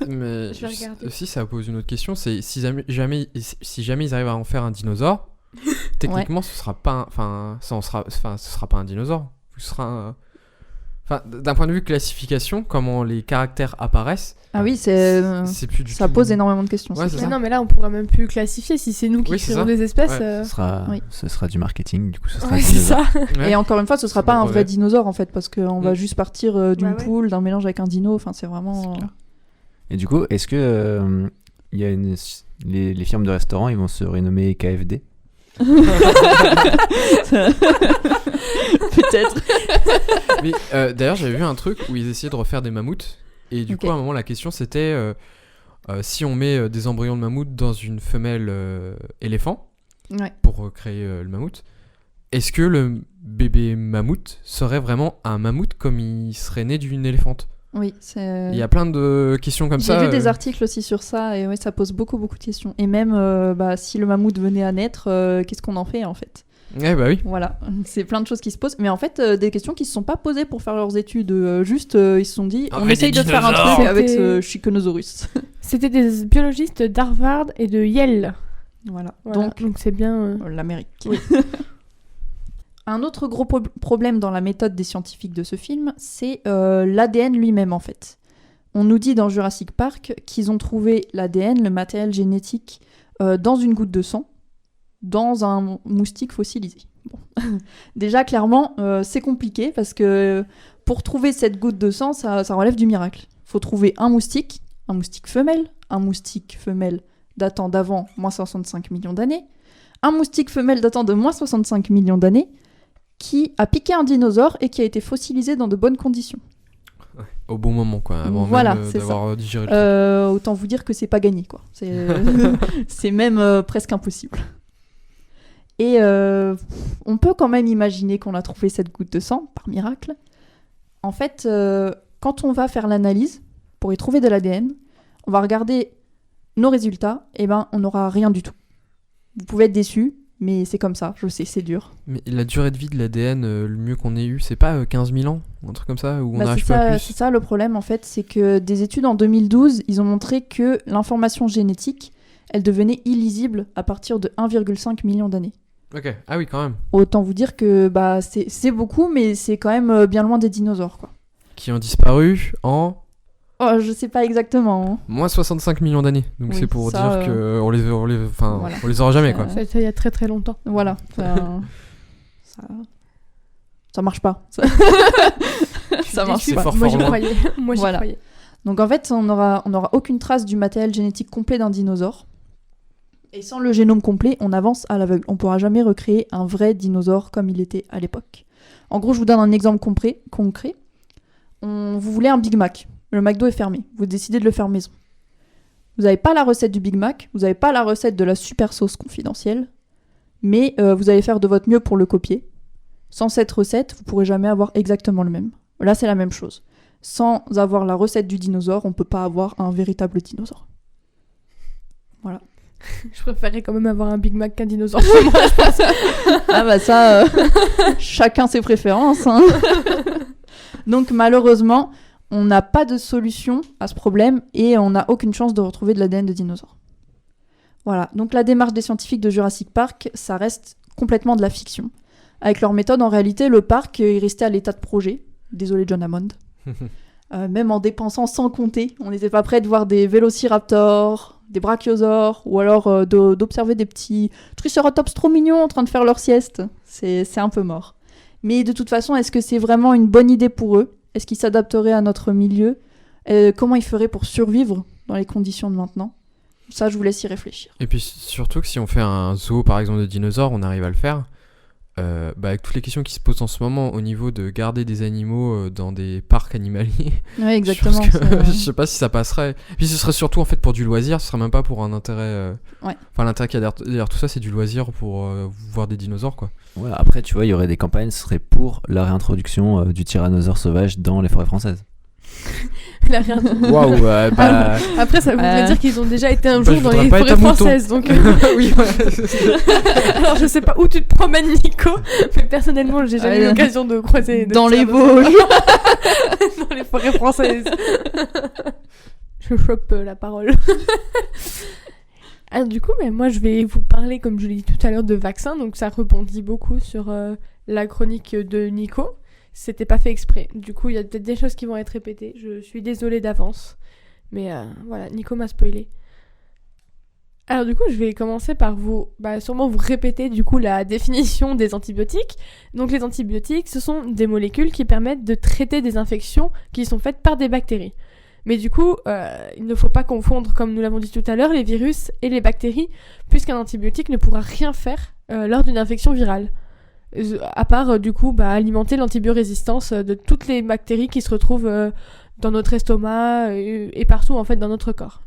Mais Je vais regarder. aussi, ça pose une autre question, c'est si jamais ils arrivent à en faire un dinosaure, techniquement, ce sera pas ce sera pas un dinosaure. Ce sera d'un point de vue classification, comment les caractères apparaissent. Ah oui, c'est plus du ça tout... pose énormément de questions. Ouais, c'est c'est clair. ça. non, mais là, on pourra même plus classifier si c'est nous qui Oui, c'est créons ça. des espèces. Ouais. Ce sera du marketing, du coup, ce sera Ouais, un c'est dinosaure. ça. Ouais. Et encore une fois, ce sera C'est pas bon un vrai brevet. dinosaure en fait, parce qu'on va juste partir d'une Bah ouais. poule, d'un mélange avec un dino. Enfin, c'est vraiment. C'est clair. Et du coup, est-ce que il y a les firmes de restaurants, ils vont se renommer KFD ? Peut-être. Mais d'ailleurs, j'avais vu un truc où ils essayaient de refaire des mammouths. Et du Ok. coup, à un moment, la question c'était si on met des embryons de mammouth dans une femelle éléphant Ouais. pour créer le mammouth, est-ce que le bébé mammouth serait vraiment un mammouth comme il serait né d'une éléphante ? Oui, c'est. Il y a plein de questions comme J'ai ça. vu des articles aussi sur ça et ouais, ça pose beaucoup de questions. Et même si le mammouth venait à naître, qu'est-ce qu'on en fait en fait ? Ouais, bah oui. Voilà, c'est plein de choses qui se posent. Mais en fait, des questions qui se sont pas posées pour faire leurs études. Juste, ils se sont dit, Ah, on mais essaye des de faire un dinosaures. truc avec C'était- ce Chiconosaurus. C'était des biologistes d'Harvard et de Yale. Voilà. Voilà. Donc, Donc c'est bien... l'Amérique. Oui. Un autre gros problème dans la méthode des scientifiques de ce film, c'est l'ADN lui-même en fait. On nous dit dans Jurassic Park qu'ils ont trouvé l'ADN, le matériel génétique, dans une goutte de sang, dans un moustique fossilisé. Bon. Déjà, clairement, c'est compliqué parce que pour trouver cette goutte de sang, ça relève du miracle. Il faut trouver un moustique femelle datant d'avant moins 65 millions d'années, un moustique femelle datant de moins 65 millions d'années, qui a piqué un dinosaure et qui a été fossilisé dans de bonnes conditions. Au bon moment, quoi. Avant Voilà, même c'est d'avoir digéré le truc. Autant vous dire que c'est pas gagné, quoi. C'est même presque impossible. Et on peut quand même imaginer qu'on a trouvé cette goutte de sang, par miracle. En fait, quand on va faire l'analyse, pour y trouver de l'ADN, on va regarder nos résultats, et ben on n'aura rien du tout. Vous pouvez être déçus, mais c'est comme ça, je sais, c'est dur. Mais la durée de vie de l'ADN, le mieux qu'on ait eu, c'est pas 15 000 ans, un truc comme ça, où on Bah, n'arrive c'est pas à ça, plus. c'est ça le problème en fait, c'est que des études en 2012, ils ont montré que l'information génétique, elle devenait illisible à partir de 1,5 million d'années. Ok, ah oui, quand même. Autant vous dire que bah, c'est beaucoup, mais c'est quand même bien loin des dinosaures, quoi. Qui ont disparu en Oh, je sais pas exactement. Hein. moins 65 millions d'années. Donc Oui, c'est pour ça, dire qu'on les voilà. on les aura jamais, quoi. Ça- Ça, il y a très très longtemps. Voilà. Ça marche pas. Ça marche C'est pas. fort, Moi fort j'y loin. croyais. Moi j'y Voilà. croyais. Donc en fait, on n'aura aucune trace du matériel génétique complet d'un dinosaure. Et sans le génome complet, on avance à l'aveugle. On pourra jamais recréer un vrai dinosaure comme il était à l'époque. En gros, je vous donne un exemple concret. Vous voulez un Big Mac. Le McDo est fermé. Vous décidez de le faire maison. Vous n'avez pas la recette du Big Mac. Vous n'avez pas la recette de la super sauce confidentielle. Mais vous allez faire de votre mieux pour le copier. Sans cette recette, vous pourrez jamais avoir exactement le même. Là, c'est la même chose. Sans avoir la recette du dinosaure, on peut pas avoir un véritable dinosaure. Voilà. Je préférais quand même avoir un Big Mac qu'un dinosaure. Ah bah ça, chacun ses préférences. Hein. Donc malheureusement, on n'a pas de solution à ce problème et on n'a aucune chance de retrouver de l'ADN de dinosaures. Voilà, donc la démarche des scientifiques de Jurassic Park, ça reste complètement de la fiction. Avec leur méthode, en réalité, le parc est resté à l'état de projet. Désolé John Hammond. Même en dépensant sans compter, on n'était pas prêt de voir des vélociraptors, des brachiosaures, ou alors d'observer des petits triceratops trop mignons en train de faire leur sieste. C'est un peu mort. Mais de toute façon, est-ce que c'est vraiment une bonne idée pour eux ? Est-ce qu'ils s'adapteraient à notre milieu ? Comment ils feraient pour survivre dans les conditions de maintenant ? Ça, je vous laisse y réfléchir. Et puis surtout que si on fait un zoo par exemple de dinosaures, on arrive à le faire. Avec toutes les questions qui se posent en ce moment au niveau de garder des animaux dans des parcs animaliers, Oui, exactement. je pense que je sais pas si ça passerait. Puis ce serait surtout en fait pour du loisir, ce serait même pas pour un intérêt. Ouais. Enfin, l'intérêt qu'il y a derrière tout ça, c'est du loisir pour voir des dinosaures, quoi. Ouais, après, tu vois, il y aurait des campagnes, ce serait pour la réintroduction du tyrannosaure sauvage dans les forêts françaises. La rien- Waouh, bah. Après, ça voudrait dire qu'ils ont déjà été un Bah, jour je dans voudrais les pas être forêts un mouton. françaises. Donc, Oui, ouais. alors, je sais pas où tu te promènes, Nico, mais personnellement, j'ai jamais eu l'occasion de croiser. Dans les tyrannosaures. veaux. Dans les forêts françaises. Je chope la parole. Alors, du coup, moi, je vais vous parler, comme je l'ai dit tout à l'heure, de vaccins. Donc, ça rebondit beaucoup sur la chronique de Nico. C'était pas fait exprès. Du coup, il y a peut-être des choses qui vont être répétées. Je suis désolée d'avance. Mais voilà, Nico m'a spoilé. Alors du coup, je vais commencer par sûrement vous répéter du coup la définition des antibiotiques. Donc les antibiotiques, ce sont des molécules qui permettent de traiter des infections qui sont faites par des bactéries. Mais du coup, il ne faut pas confondre, comme nous l'avons dit tout à l'heure, les virus et les bactéries, puisqu'un antibiotique ne pourra rien faire lors d'une infection virale. À part du coup alimenter l'antibiorésistance de toutes les bactéries qui se retrouvent dans notre estomac et partout en fait dans notre corps.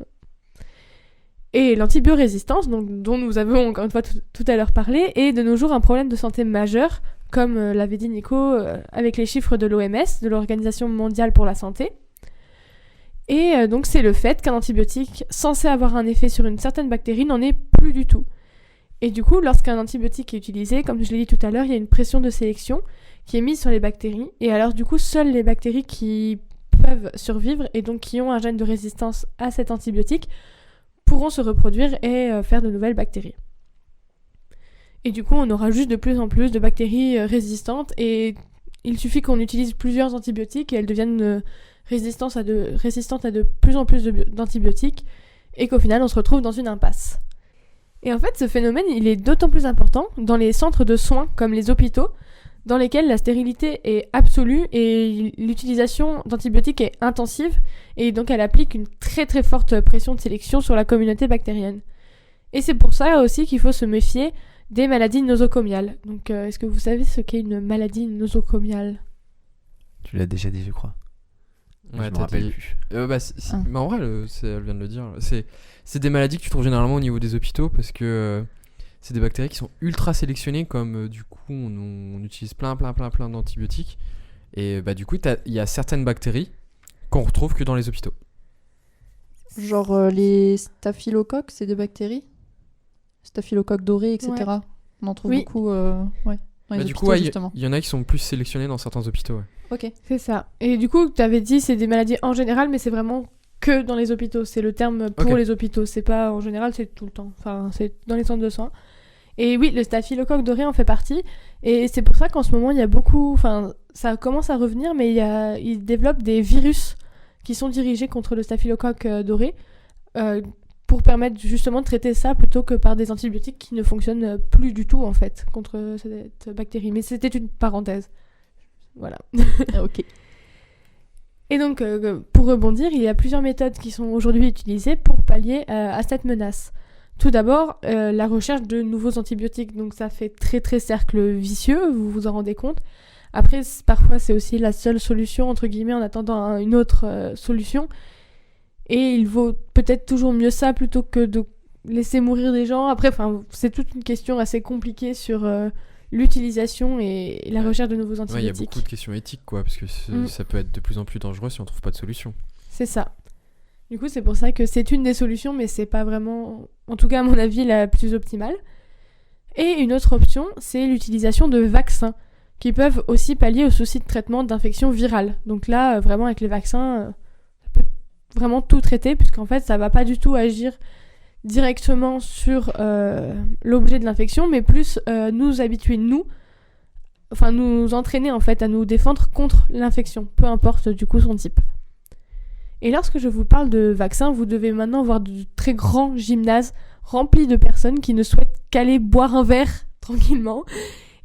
Et l'antibiorésistance, donc, dont nous avons encore une fois tout à l'heure parlé, est de nos jours un problème de santé majeur, comme l'avait dit Nico, avec les chiffres de l'OMS, de l'Organisation mondiale pour la santé. Et donc c'est le fait qu'un antibiotique censé avoir un effet sur une certaine bactérie n'en est plus du tout. Et du coup, lorsqu'un antibiotique est utilisé, comme je l'ai dit tout à l'heure, il y a une pression de sélection qui est mise sur les bactéries. Et alors du coup, seules les bactéries qui peuvent survivre et donc qui ont un gène de résistance à cet antibiotique pourront se reproduire et faire de nouvelles bactéries. Et du coup, on aura juste de plus en plus de bactéries résistantes et il suffit qu'on utilise plusieurs antibiotiques et elles deviennent résistantes à de plus en plus d'antibiotiques et qu'au final, on se retrouve dans une impasse. Et en fait, ce phénomène, il est d'autant plus important dans les centres de soins comme les hôpitaux, dans lesquels la stérilité est absolue et l'utilisation d'antibiotiques est intensive, et donc elle applique une très très forte pression de sélection sur la communauté bactérienne. Et c'est pour ça aussi qu'il faut se méfier des maladies nosocomiales. Donc est-ce que vous savez ce qu'est une maladie nosocomiale ? Tu l'as déjà dit, je crois. Ouais, je me rappelle plus. Mais en vrai, elle vient de le dire. C'est des maladies que tu trouves généralement au niveau des hôpitaux parce que c'est des bactéries qui sont ultra sélectionnées, comme du coup on utilise plein d'antibiotiques. Et du coup, il y a certaines bactéries qu'on retrouve que dans les hôpitaux. Genre les staphylocoques, c'est des bactéries. Staphylocoques dorés, etc. Ouais. On en trouve Oui. beaucoup dans les Du hôpitaux, coup, justement. il y en a qui sont plus sélectionnés dans certains hôpitaux. Ouais. Ok. C'est ça. Et du coup, tu avais dit c'est des maladies en général, mais c'est vraiment que dans les hôpitaux. C'est le terme pour les hôpitaux. C'est pas en général, c'est tout le temps. Enfin, c'est dans les centres de soins. Et oui, le staphylocoque doré en fait partie. Et c'est pour ça qu'en ce moment, il y a beaucoup... Enfin, ça commence à revenir, mais ils développent des virus qui sont dirigés contre le staphylocoque doré pour permettre justement de traiter ça plutôt que par des antibiotiques qui ne fonctionnent plus du tout en fait contre cette bactérie. Mais c'était une parenthèse. Voilà. Ok. Et donc, pour rebondir, il y a plusieurs méthodes qui sont aujourd'hui utilisées pour pallier à cette menace. Tout d'abord, la recherche de nouveaux antibiotiques. Donc ça fait très très cercle vicieux, vous vous en rendez compte. Après, parfois c'est aussi la seule solution, entre guillemets, en attendant une autre solution. Et il vaut peut-être toujours mieux ça plutôt que de laisser mourir des gens. Après, c'est toute une question assez compliquée sur l'utilisation et la recherche de nouveaux antibiotiques. Il y a beaucoup de questions éthiques, quoi, parce que ça peut être de plus en plus dangereux si on trouve pas de solution. C'est ça. Du coup, c'est pour ça que c'est une des solutions, mais c'est pas vraiment, en tout cas à mon avis, la plus optimale. Et une autre option, c'est l'utilisation de vaccins, qui peuvent aussi pallier aux soucis de traitement d'infections virales. Donc là, vraiment, avec les vaccins, ça peut vraiment tout traiter, puisqu'en fait, ça va pas du tout agir directement sur l'objet de l'infection, mais plus nous habituer, nous entraîner en fait à nous défendre contre l'infection, peu importe du coup son type. Et lorsque je vous parle de vaccins, vous devez maintenant voir de très grands gymnases remplis de personnes qui ne souhaitent qu'aller boire un verre tranquillement.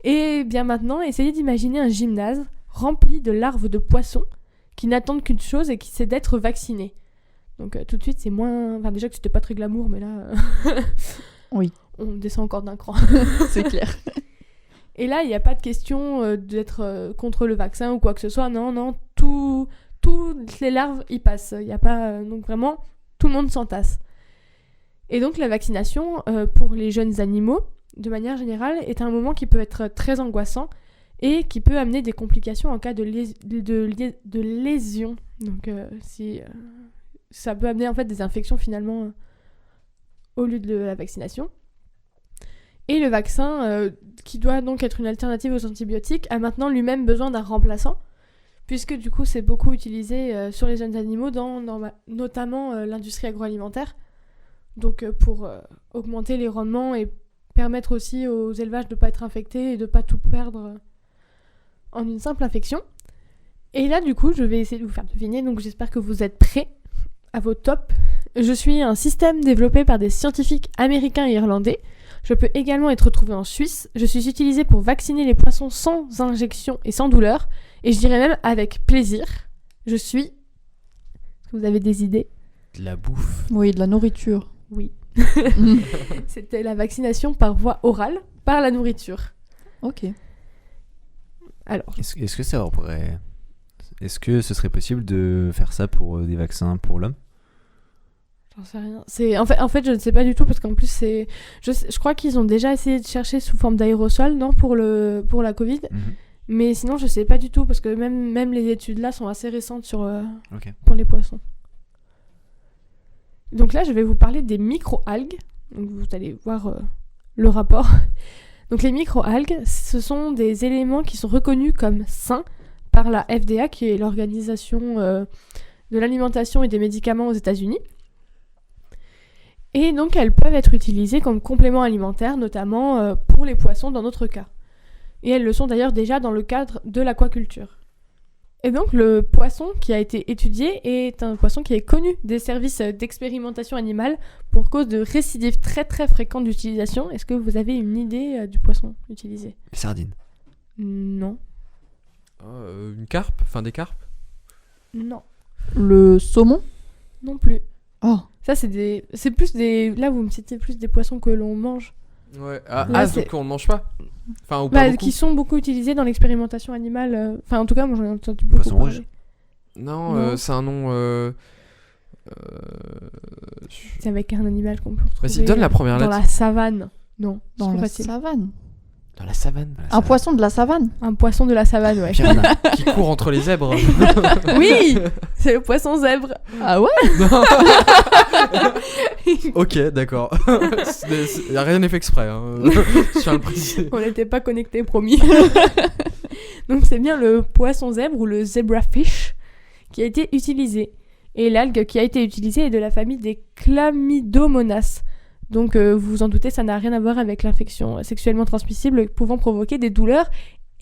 Et bien maintenant, essayez d'imaginer un gymnase rempli de larves de poissons qui n'attendent qu'une chose et qui c'est d'être vaccinés. Donc tout de suite, c'est moins... Enfin, déjà que c'était pas très glamour, mais là... Oui. On descend encore d'un cran. C'est clair. Et là, il n'y a pas de question d'être contre le vaccin ou quoi que ce soit. Non, toutes les larves y passent. Il n'y a pas... donc vraiment, tout le monde s'entasse. Et donc la vaccination, pour les jeunes animaux, de manière générale, est un moment qui peut être très angoissant et qui peut amener des complications en cas de lésion. Donc ça peut amener en fait des infections finalement au lieu de la vaccination. Et le vaccin, qui doit donc être une alternative aux antibiotiques, a maintenant lui-même besoin d'un remplaçant, puisque du coup c'est beaucoup utilisé sur les jeunes animaux dans notamment l'industrie agroalimentaire. Donc pour augmenter les rendements et permettre aussi aux élevages de ne pas être infectés et de ne pas tout perdre en une simple infection. Et là du coup je vais essayer de vous faire deviner, donc j'espère que vous êtes prêts à vos tops. Je suis un système développé par des scientifiques américains et irlandais. Je peux également être retrouvé en Suisse. Je suis utilisé pour vacciner les poissons sans injection et sans douleur. Et je dirais même avec plaisir. Je suis... Est-ce que vous avez des idées ? De la bouffe. Oui, de la nourriture. Oui. C'était la vaccination par voie orale, par la nourriture. Ok. Alors, Est-ce que ça pourrait... Est-ce que ce serait possible de faire ça pour des vaccins pour l'homme ? j'en sais rien. En fait, je ne sais pas du tout parce qu'en plus, c'est... Je crois qu'ils ont déjà essayé de chercher sous forme d'aérosol, non, pour la Covid. Mais sinon, je ne sais pas du tout parce que même les études là sont assez récentes sur pour les poissons. Donc là, je vais vous parler des microalgues. Donc vous allez voir le rapport. Donc les microalgues, ce sont des éléments qui sont reconnus comme sains par la FDA, qui est l'organisation de l'alimentation et des médicaments aux États-Unis. Et donc elles peuvent être utilisées comme complément alimentaire, notamment pour les poissons dans notre cas. Et elles le sont d'ailleurs déjà dans le cadre de l'aquaculture. Et donc le poisson qui a été étudié est un poisson qui est connu des services d'expérimentation animale pour cause de récidives très très fréquentes d'utilisation. Est-ce que vous avez une idée du poisson utilisé ? Les sardines. Non. Une carpe ? Enfin des carpes ? Non. Le saumon ? Non plus. Oh. Ça c'est plus des... Là vous me citez plus des poissons que l'on mange. Ouais. Là, donc on ne mange pas ? Enfin, ou pas beaucoup. Qui sont beaucoup utilisés dans l'expérimentation animale. Enfin, en tout cas, moi j'en ai entendu beaucoup Poisson parler. rouge. Non. C'est un nom... C'est avec un animal qu'on peut retrouver Vas-y, donne la première dans lettre. la savane. Non, Dans c'est trop la facile. savane. Dans la savane. Un poisson de la savane. Un poisson de la savane, ouais. Piranha. Qui court entre les zèbres. Oui, c'est le poisson zèbre. Ah ouais. Ok, d'accord. Rien n'est fait exprès. Hein. Je tiens à le préciser. On n'était pas connectés, promis. Donc c'est bien le poisson zèbre ou le zebrafish qui a été utilisé. Et l'algue qui a été utilisée est de la famille des Chlamydomonas. Donc vous vous en doutez, ça n'a rien à voir avec l'infection sexuellement transmissible pouvant provoquer des douleurs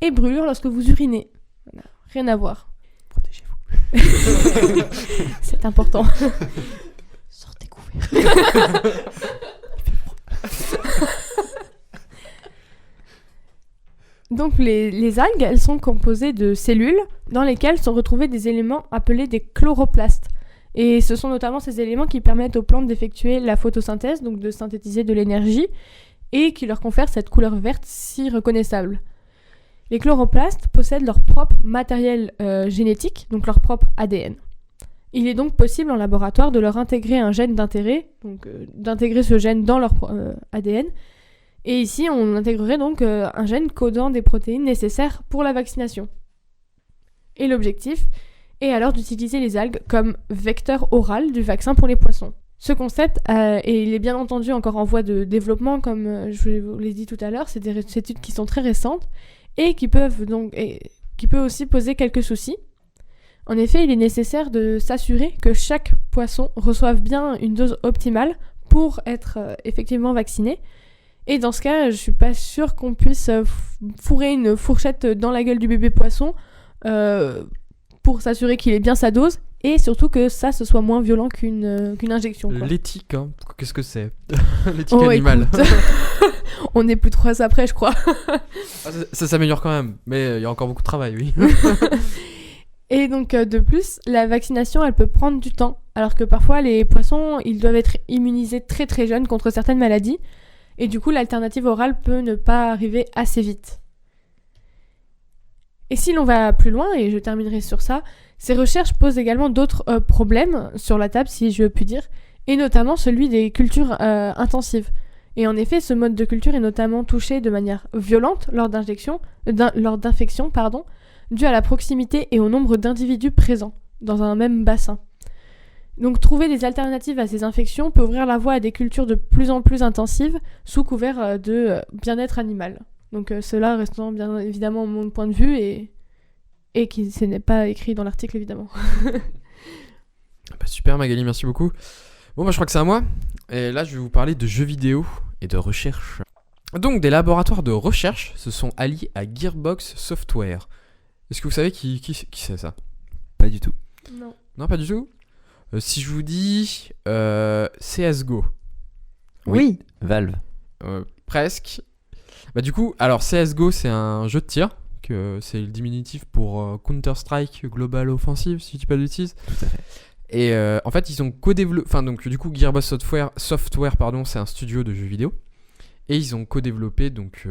et brûlures lorsque vous urinez. Voilà. Rien à voir. Protégez-vous. C'est important. Sortez couverts. Donc les algues, elles sont composées de cellules dans lesquelles sont retrouvés des éléments appelés des chloroplastes. Et ce sont notamment ces éléments qui permettent aux plantes d'effectuer la photosynthèse, donc de synthétiser de l'énergie, et qui leur confèrent cette couleur verte si reconnaissable. Les chloroplastes possèdent leur propre matériel génétique, donc leur propre ADN. Il est donc possible en laboratoire de leur intégrer un gène d'intérêt, donc d'intégrer ce gène dans leur ADN. Et ici, on intégrerait donc un gène codant des protéines nécessaires pour la vaccination. Et l'objectif est alors d'utiliser les algues comme vecteur oral du vaccin pour les poissons. Ce concept, et il est bien entendu encore en voie de développement, comme je vous l'ai dit tout à l'heure, c'est des études qui sont très récentes et qui peut aussi poser quelques soucis. En effet, il est nécessaire de s'assurer que chaque poisson reçoive bien une dose optimale pour être effectivement vacciné. Et dans ce cas, je suis pas sûre qu'on puisse fourrer une fourchette dans la gueule du bébé poisson pour s'assurer qu'il ait bien sa dose et surtout que ça, ce soit moins violent qu'une injection. Quoi. L'éthique, hein. Qu'est-ce que c'est ? L'éthique animale. Écoute, on n'est plus trop à ça après, je crois. Ça s'améliore quand même, mais il y a encore beaucoup de travail, oui. Et donc, de plus, la vaccination, elle peut prendre du temps. Alors que parfois, les poissons, ils doivent être immunisés très très jeunes contre certaines maladies. Et du coup, l'alternative orale peut ne pas arriver assez vite. Et si l'on va plus loin, et je terminerai sur ça, ces recherches posent également d'autres problèmes sur la table, si je puis dire, et notamment celui des cultures intensives. Et en effet, ce mode de culture est notamment touché de manière violente lors d'infection, dû à la proximité et au nombre d'individus présents dans un même bassin. Donc trouver des alternatives à ces infections peut ouvrir la voie à des cultures de plus en plus intensives sous couvert de bien-être animal. Donc cela restant bien évidemment mon point de vue et qui ce n'est pas écrit dans l'article évidemment. Bah, super Magali, merci beaucoup. Bon, bah, je crois que c'est à moi. Et là, je vais vous parler de jeux vidéo et de recherche. Donc, des laboratoires de recherche se sont alliés à Gearbox Software. Est-ce que vous savez qui c'est ça? Pas du tout. Non. Non, pas du tout. Si je vous dis CSGO. Oui. Valve. Presque. Bah du coup, alors CSGO, c'est un jeu de tir. C'est le diminutif pour Counter-Strike Global Offensive, si je dis pas de bêtises. Tout à fait. Et en fait, ils ont co-développé. Enfin, donc, du coup, Gearbox Software, pardon, c'est un studio de jeux vidéo. Et ils ont co-développé donc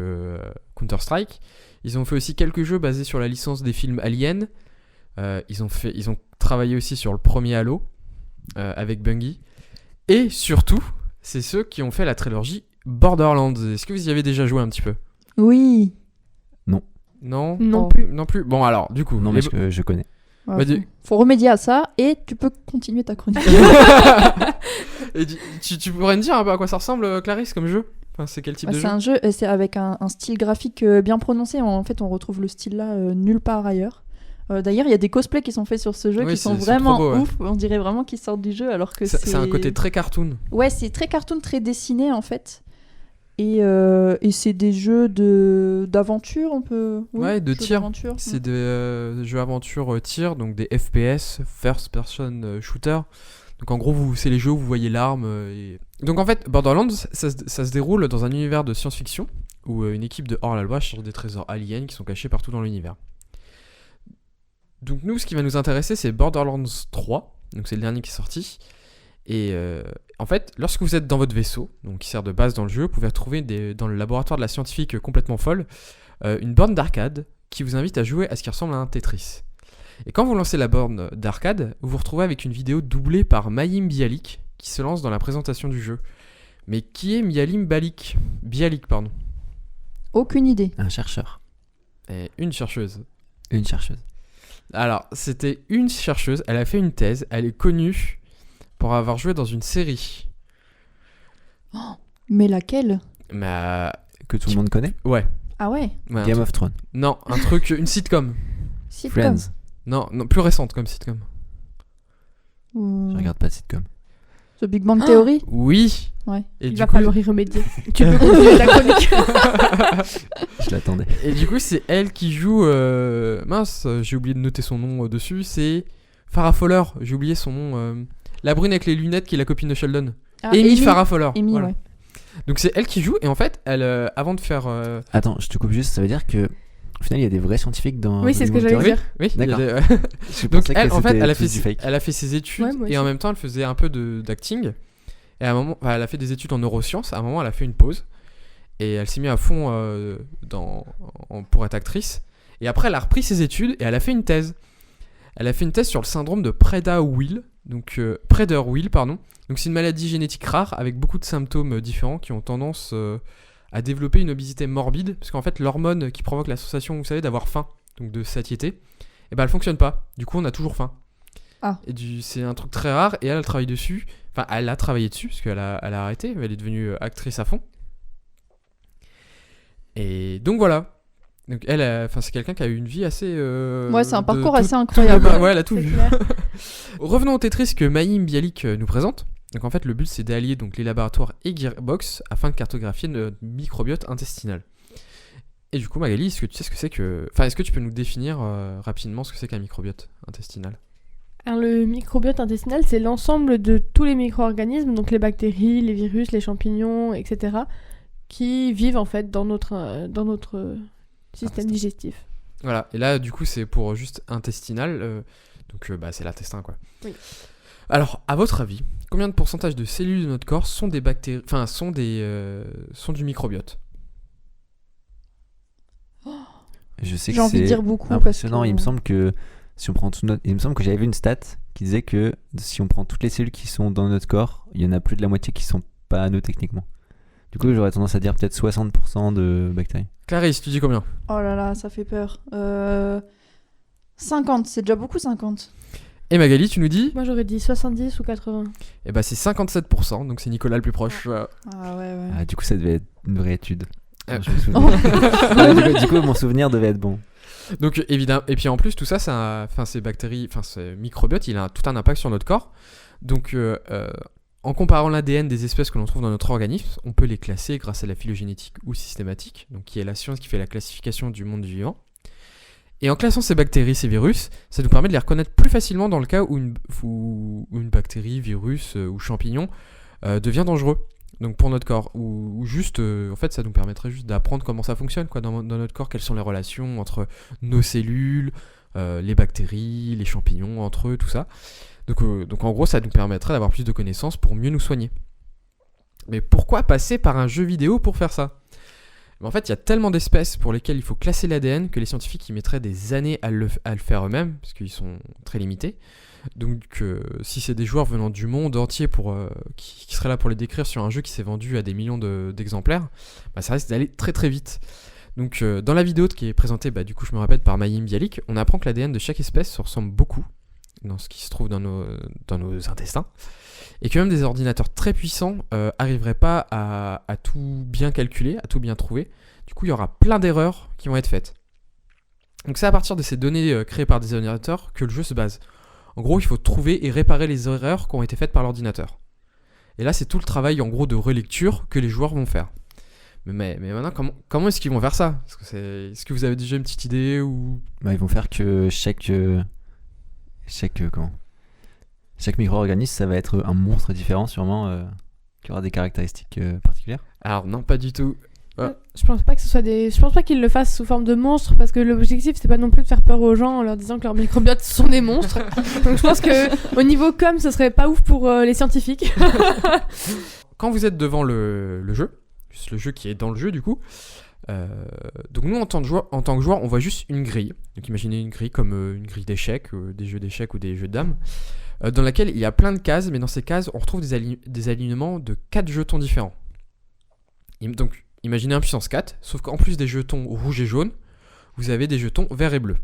Counter-Strike. Ils ont fait aussi quelques jeux basés sur la licence des films Alien. Ils ont travaillé aussi sur le premier Halo avec Bungie. Et surtout, c'est ceux qui ont fait la trilogie Borderlands. Est-ce que vous y avez déjà joué un petit peu? Oui. Non. Non plus. Non plus. Bon, alors, du coup. Non, mais je connais. Ouais, Bah, faut remédier à ça et tu peux continuer ta chronique. Et tu pourrais me dire un peu à quoi ça ressemble, Clarisse, comme jeu? Enfin, c'est quel type de C'est jeu? un jeu, c'est avec un style graphique bien prononcé. En fait, on retrouve le style là nulle part ailleurs. D'ailleurs, il y a des cosplays qui sont faits sur ce jeu Oui, qui sont c'est vraiment trop beau, ouais. ouf. On dirait vraiment qu'ils sortent du jeu alors que C'est un côté très cartoon. Ouais, c'est très cartoon, très dessiné en fait. Et c'est des jeux d'aventure, on peut. Oui, Ouais, de jeux tir. d'aventure. C'est des jeux aventure tir, donc des FPS, First Person Shooter. Donc en gros, c'est les jeux où vous voyez l'arme. Donc en fait, Borderlands, ça se déroule dans un univers de science-fiction où une équipe de hors-la-loi cherche des trésors aliens qui sont cachés partout dans l'univers. Donc nous, ce qui va nous intéresser, c'est Borderlands 3. Donc c'est le dernier qui est sorti. Et en fait, lorsque vous êtes dans votre vaisseau, donc qui sert de base dans le jeu, vous pouvez retrouver dans le laboratoire de la scientifique complètement folle une borne d'arcade qui vous invite à jouer à ce qui ressemble à un Tetris. Et quand vous lancez la borne d'arcade, vous vous retrouvez avec une vidéo doublée par Mayim Bialik qui se lance dans la présentation du jeu. Mais qui est Mayim Bialik, pardon. Aucune idée. Un chercheur. Et une chercheuse. Une chercheuse. Alors, c'était une chercheuse, elle a fait une thèse, elle est connue pour avoir joué dans une série. Mais laquelle? Mais Que tout le monde connaît. ouais. Ah ouais. Ouais, Game of Thrones. Non, un truc, une sitcom. Sitcom. Friends. Non, plus récente comme sitcom. Ou Je regarde pas de sitcom. The Big Bang Theory. Oui. Ouais. Et Il du va coup, falloir y remédier. Tu peux continuer ta chronique. Je l'attendais. et du coup, c'est elle qui joue. Mince, j'ai oublié de noter son nom dessus. C'est Farrah Fowler. J'ai oublié son nom. La brune avec les lunettes qui est la copine de Sheldon. Ah, Amy Farrah Fowler. Amy, Voilà. ouais. Donc c'est elle qui joue et en fait, elle, avant de faire. Attends, je te coupe juste. Ça veut dire que au final, il y a des vrais scientifiques dans. Oui, c'est ce que Big Bang j'allais Theory. dire. Oui, il y a D'accord. des- Je Donc pensais que elle, en fait, c'était elle a tous fait, du fake. elle a fait ses études Ouais, moi et en aussi. même temps, elle faisait un peu d'acting. Et à un moment, elle a fait des études en neurosciences. À un moment, elle a fait une pause et elle s'est mise à fond pour être actrice. Et après, elle a repris ses études et elle a fait une thèse. Elle a fait une thèse sur le syndrome de Prader-Willi. Donc Prader-Willi, pardon. Donc c'est une maladie génétique rare avec beaucoup de symptômes différents qui ont tendance à développer une obésité morbide, parce qu'en fait l'hormone qui provoque la sensation, vous savez, d'avoir faim, donc de satiété, et ben elle fonctionne pas. Du coup on a toujours faim. Ah. Et c'est un truc très rare et elle travaille dessus. Enfin elle a travaillé dessus parce qu'elle a arrêté, mais elle est devenue actrice à fond. Et donc voilà. Donc elle, c'est quelqu'un qui a eu une vie assez. Ouais, c'est un de parcours tout- assez incroyable. Ouais, elle a tout C'est vu. clair. Revenons au Tetris que Mayim Bialik nous présente. Donc en fait, le but c'est d'allier donc les laboratoires et Gearbox afin de cartographier notre microbiote intestinal. Et du coup, Magali, est-ce que tu sais ce que c'est que. Enfin, est-ce que tu peux nous définir rapidement ce que c'est qu'un microbiote intestinal? Alors, le microbiote intestinal, c'est l'ensemble de tous les micro-organismes, donc les bactéries, les virus, les champignons, etc., qui vivent en fait dans notre système digestif. Voilà, et là du coup c'est pour juste intestinal, donc c'est l'intestin quoi. Oui. Alors, à votre avis, combien de pourcentage de cellules de notre corps sont des bactéries, enfin sont du microbiote? Je sais J'ai que envie de c'est dire beaucoup. impressionnant. Parce que... Il me semble que si on prend il me semble que j'avais vu une stat qui disait que si on prend toutes les cellules qui sont dans notre corps, il y en a plus de la moitié qui sont pas à nous techniquement. Du coup, j'aurais tendance à dire peut-être 60% de bactéries. Clarisse, tu dis combien? Oh là là, ça fait peur. 50, c'est déjà beaucoup 50. Et Magali, tu nous dis? Moi j'aurais dit 70 ou 80. Eh ben c'est 57%, donc c'est Nicolas le plus proche. Ah ouais. Ah, du coup, ça devait être une vraie étude. Ah. Je me souviens. Du coup, mon souvenir devait être bon. Donc évidemment, et puis en plus tout ça, ces bactéries, ces microbiotes, il a tout un impact sur notre corps. Donc en comparant l'ADN des espèces que l'on trouve dans notre organisme, on peut les classer grâce à la phylogénétique ou systématique, donc qui est la science qui fait la classification du monde du vivant. Et en classant ces bactéries, ces virus, ça nous permet de les reconnaître plus facilement dans le cas où une bactérie, virus ou champignon devient dangereux. Donc pour notre corps, ou juste, en fait, ça nous permettrait juste d'apprendre comment ça fonctionne quoi, dans notre corps, quelles sont les relations entre nos cellules, les bactéries, les champignons, entre eux, tout ça. Donc en gros, ça nous permettrait d'avoir plus de connaissances pour mieux nous soigner. Mais pourquoi passer par un jeu vidéo pour faire ça? En fait, il y a tellement d'espèces pour lesquelles il faut classer l'ADN que les scientifiques y mettraient des années à le faire eux-mêmes, parce qu'ils sont très limités. Donc si c'est des joueurs venant du monde entier qui seraient là pour les décrire sur un jeu qui s'est vendu à des millions d'exemplaires, ça risque d'aller très très vite. Donc dans la vidéo qui est présentée, du coup je me répète, par Mayim Bialik, on apprend que l'ADN de chaque espèce se ressemble beaucoup dans ce qui se trouve dans nos intestins, et que même des ordinateurs très puissants n'arriveraient pas à tout bien calculer, à tout bien trouver. Du coup il y aura plein d'erreurs qui vont être faites. Donc c'est à partir de ces données créées par des ordinateurs que le jeu se base. En gros, il faut trouver et réparer les erreurs qui ont été faites par l'ordinateur. Et là, c'est tout le travail en gros de relecture que les joueurs vont faire. Mais maintenant, comment est-ce qu'ils vont faire ça? Est-ce que vous avez déjà une petite idée ou... Ils vont faire que chaque micro-organisme, ça va être un monstre différent sûrement, qui aura des caractéristiques particulières. Alors non, pas du tout. Je pense pas que ce soit je pense pas qu'ils le fassent sous forme de monstres, parce que l'objectif c'est pas non plus de faire peur aux gens en leur disant que leurs microbiotes sont des monstres. Donc je pense que au niveau com, ce serait pas ouf pour les scientifiques. Quand vous êtes devant le jeu, juste le jeu qui est dans le jeu du coup, donc nous en tant que joueur, on voit juste une grille. Donc imaginez une grille comme une grille d'échecs, des jeux d'échecs ou des jeux de dames, dans laquelle il y a plein de cases, mais dans ces cases on retrouve des alignements de 4 jetons différents. Donc imaginez un puissance 4, sauf qu'en plus des jetons rouge et jaune, vous avez des jetons vert et bleu.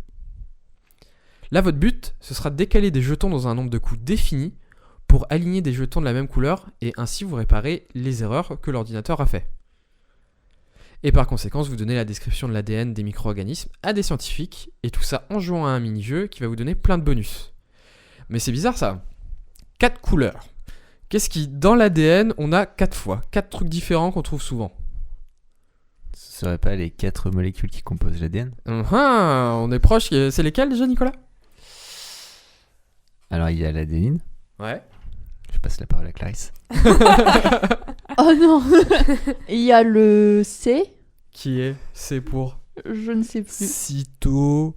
Là, votre but, ce sera de décaler des jetons dans un nombre de coups défini pour aligner des jetons de la même couleur et ainsi vous réparer les erreurs que l'ordinateur a fait. Et par conséquent, vous donnez la description de l'ADN des micro-organismes à des scientifiques, et tout ça en jouant à un mini-jeu qui va vous donner plein de bonus. Mais c'est bizarre ça. 4 couleurs. Qu'est-ce qui, dans l'ADN, on a 4 fois 4 trucs différents qu'on trouve souvent. Ce serait pas les 4 molécules qui composent l'ADN? On est proche. C'est lesquelles déjà, Nicolas? Alors il y a l'adénine. Ouais. Je passe la parole à Clarisse. Oh non. Il y a le C. Qui est C pour Je ne sais plus. Cytosine.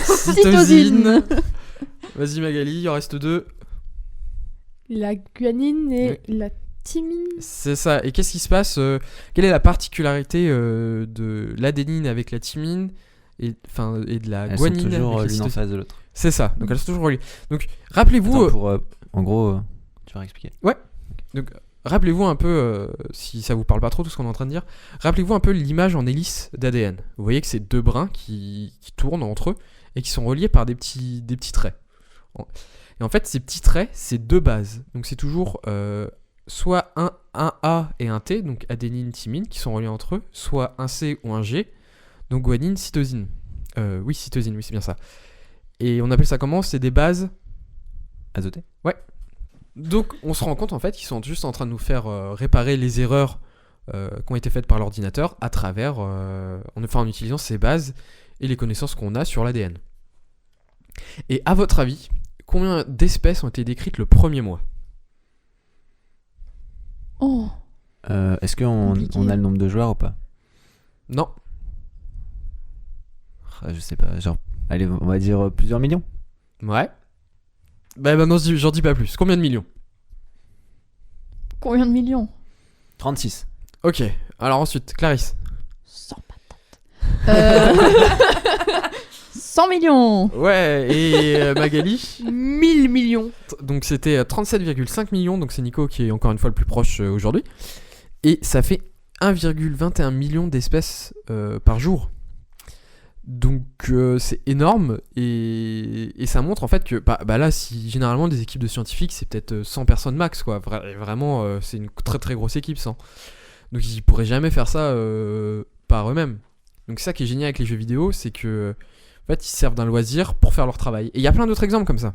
Cytosine. Vas-y Magali, il en reste 2. La guanine et la thymine. C'est ça. Et qu'est-ce qui se passe Quelle est la particularité de l'adénine avec la thymine et de la Elles guanine sont toujours avec la l'une en cytosine? face de l'autre. C'est ça. Donc elles sont toujours reliées. Donc rappelez-vous. Attends, en gros, tu vas expliquer. Donc rappelez-vous un peu, si ça vous parle pas trop tout ce qu'on est en train de dire, rappelez-vous un peu l'image en hélice d'ADN. Vous voyez que c'est 2 brins qui tournent entre eux et qui sont reliés par des petits traits. Et en fait, ces petits traits, c'est 2 bases. Donc c'est toujours soit un A et un T, donc adénine, thymine, qui sont reliés entre eux, soit un C ou un G, donc guanine, cytosine. Cytosine, oui, c'est bien ça. Et on appelle ça comment? C'est des bases azotées. Ouais. Donc on se rend compte en fait qu'ils sont juste en train de nous faire réparer les erreurs qui ont été faites par l'ordinateur à travers, en utilisant ces bases et les connaissances qu'on a sur l'ADN. Et à votre avis, combien d'espèces ont été décrites le premier mois? Oh. Est-ce qu'on Compliqué. a le nombre de joueurs ou pas? Non. Ah, je sais pas, genre, allez, on va dire plusieurs millions. Ouais. Bah non, j'en dis pas plus. Combien de millions? Combien de millions? 36. Ok. Alors ensuite, Clarisse. 100 patates. 100 millions. Ouais, et Magali. 1000 millions. Donc c'était 37,5 millions, donc c'est Nico qui est encore une fois le plus proche aujourd'hui. Et ça fait 1,21 million d'espèces par jour. Donc c'est énorme et ça montre en fait que bah là, si généralement des équipes de scientifiques c'est peut-être 100 personnes max quoi. Vraiment c'est une très très grosse équipe 100. Donc ils pourraient jamais faire ça par eux-mêmes. Donc c'est ça qui est génial avec les jeux vidéo, c'est que en fait ils servent d'un loisir pour faire leur travail. Et il y a plein d'autres exemples comme ça.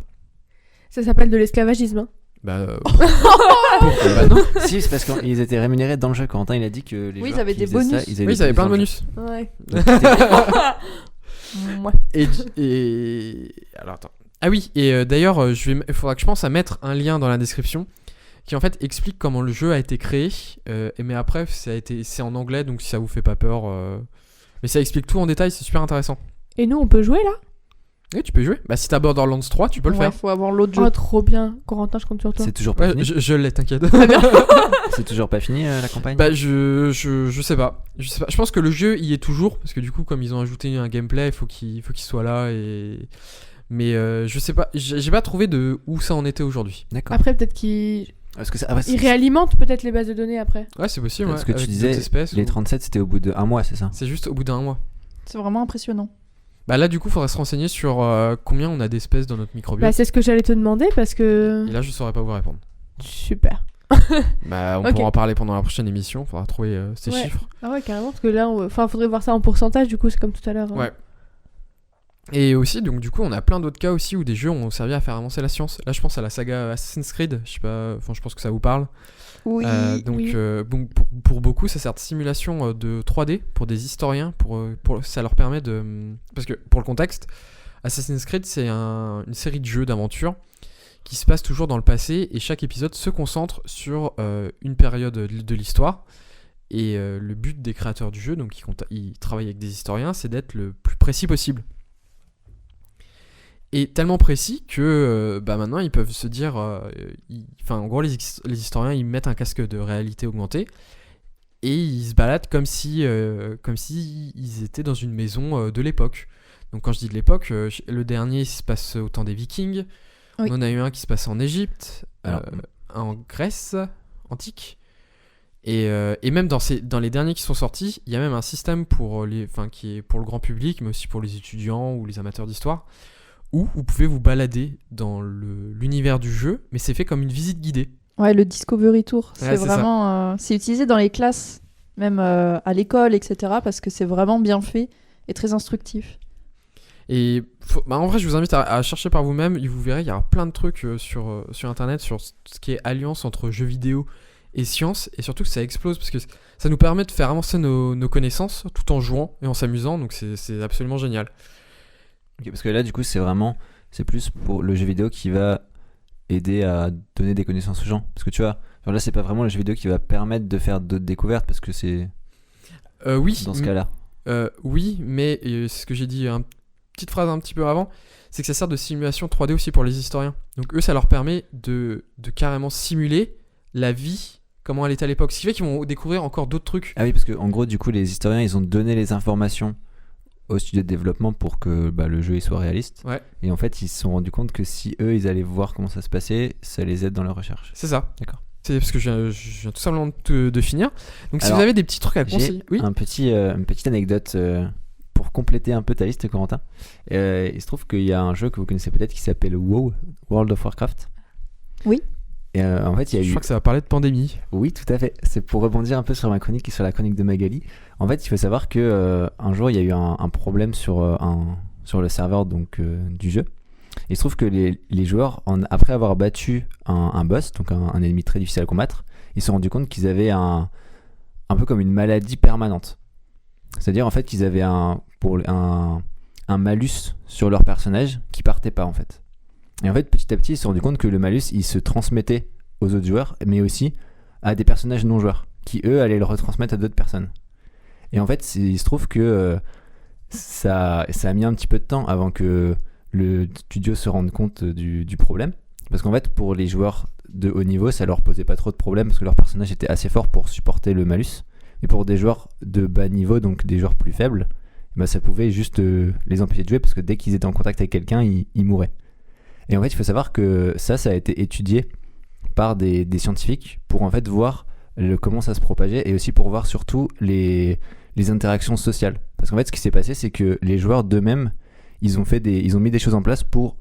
Ça s'appelle de l'esclavagisme. Hein. Bah, bah non. Si, c'est parce qu'ils étaient rémunérés dans le jeu. Quentin, il a dit que les Oui, ils joueurs avaient qui des faisaient bonus. ça, Oui, ils avaient plein de dans le bonus. Ouais. jeu. Donc, Ouais. Et alors attends. Ah oui, et d'ailleurs, il faudra que je pense à mettre un lien dans la description qui en fait explique comment le jeu a été créé. Mais après, c'est en anglais, donc si ça vous fait pas peur, mais ça explique tout en détail, c'est super intéressant. Et nous, on peut jouer là? Oui, tu peux y jouer. Bah si t'as Borderlands 3, tu peux le Ouais, faire. faut avoir l'autre jeu. Oh, trop bien. Corentin, je compte sur toi. c'est toujours pas Ouais, fini. je l'ai, t'inquiète. C'est toujours pas fini la campagne. Bah je sais pas. Je pense que le jeu y est toujours parce que du coup comme ils ont ajouté un gameplay, il faut qu'il soit là mais je sais pas, j'ai pas trouvé de où ça en était aujourd'hui. D'accord. Après, peut-être qu'ils Parce que ils réalimentent peut-être les bases de données après. Ouais, c'est possible. Parce Ouais, que tu avec disais, d'autres espèces les ou- 37 c'était au bout de 1 mois, c'est ça? C'est juste au bout d'un mois. C'est vraiment impressionnant. Bah là du coup faudrait se renseigner sur combien on a d'espèces dans notre microbiote. Bah, c'est ce que j'allais te demander parce que. Et là je saurais pas vous répondre. Super. Bah on Ok. pourra en parler pendant la prochaine émission, faudra trouver ces Ouais. chiffres. Ah ouais, carrément. Parce que là, faudrait voir ça en pourcentage, du coup, c'est comme tout à l'heure. Hein. Ouais. Et aussi donc du coup on a plein d'autres cas aussi où des jeux ont servi à faire avancer la science. Là je pense à la saga Assassin's Creed, je sais pas, enfin je pense que ça vous parle. Oui. Donc oui. bon, pour beaucoup ça sert de simulation de 3D pour des historiens, ça leur permet de... Parce que pour le contexte, Assassin's Creed c'est une série de jeux d'aventure qui se passe toujours dans le passé et chaque épisode se concentre sur une période de l'histoire et le but des créateurs du jeu, donc ils travaillent avec des historiens, c'est d'être le plus précis possible. Et tellement précis que maintenant ils peuvent se dire, en gros les historiens ils mettent un casque de réalité augmentée et ils se baladent comme si ils étaient dans une maison de l'époque. Donc quand je dis de l'époque, le dernier se passe au temps des Vikings, Oui. on en a eu un qui se passe en Égypte, Alors- un en Grèce antique. Et même dans les derniers qui sont sortis, il y a même un système qui est pour le grand public, mais aussi pour les étudiants ou les amateurs d'histoire, où vous pouvez vous balader dans l'univers du jeu, mais c'est fait comme une visite guidée. Ouais, le Discovery Tour. C'est Ouais, c'est vraiment. C'est utilisé dans les classes, même à l'école, etc. Parce que c'est vraiment bien fait et très instructif. Et en vrai, je vous invite à chercher par vous-même, et vous verrez, il y aura plein de trucs sur Internet sur ce qui est alliance entre jeux vidéo et science, et surtout que ça explose, parce que ça nous permet de faire avancer nos connaissances tout en jouant et en s'amusant, donc c'est absolument génial. Ok, parce que là, du coup, c'est plus pour le jeu vidéo qui va aider à donner des connaissances aux gens. Parce que tu vois, genre là, c'est pas vraiment le jeu vidéo qui va permettre de faire d'autres découvertes, parce que c'est Oui, dans ce cas-là. oui, mais c'est ce que j'ai dit, petite phrase un petit peu avant, c'est que ça sert de simulation 3D aussi pour les historiens. Donc eux, ça leur permet de carrément simuler la vie, comment elle était à l'époque. Ce qui fait qu'ils vont découvrir encore d'autres trucs. Ah oui, parce que en gros, du coup, les historiens, ils ont donné les informations au studio de développement pour que le jeu il soit réaliste. Ouais. Et en fait, ils se sont rendus compte que si eux, ils allaient voir comment ça se passait, ça les aide dans leur recherche. C'est ça. D'accord. C'est parce que je viens tout simplement de finir. Donc si Alors, vous avez des petits trucs à J'ai conseiller... Oui. une petite anecdote pour compléter un peu ta liste, Corentin. Il se trouve qu'il y a un jeu que vous connaissez peut-être qui s'appelle WoW, World of Warcraft. Oui. Et en fait, il y a Je eu... crois que ça va parler de pandémie. Oui, tout à fait. C'est pour rebondir un peu sur ma chronique et sur la chronique de Magali. En fait, il faut savoir que un jour, il y a eu un problème sur le serveur du jeu. Il se trouve que les joueurs, après avoir battu un boss, donc un ennemi très difficile à combattre, ils se sont rendus compte qu'ils avaient un peu comme une maladie permanente. C'est-à-dire en fait qu'ils avaient un malus sur leur personnage qui partait pas en fait. Et en fait, petit à petit, ils se sont rendus compte que le malus, il se transmettait aux autres joueurs, mais aussi à des personnages non joueurs, qui eux allaient le retransmettre à d'autres personnes. Et en fait, il se trouve que ça a mis un petit peu de temps avant que le studio se rende compte du problème. Parce qu'en fait, pour les joueurs de haut niveau, ça leur posait pas trop de problèmes parce que leur personnage était assez fort pour supporter le malus. Mais pour des joueurs de bas niveau, donc des joueurs plus faibles, bah, ça pouvait juste les empêcher de jouer parce que dès qu'ils étaient en contact avec quelqu'un, ils mouraient. Et en fait, il faut savoir que ça a été étudié par des scientifiques pour en fait voir comment ça se propageait et aussi pour voir surtout les interactions sociales. Parce qu'en fait, ce qui s'est passé, c'est que les joueurs d'eux-mêmes, ils ont mis des choses en place pour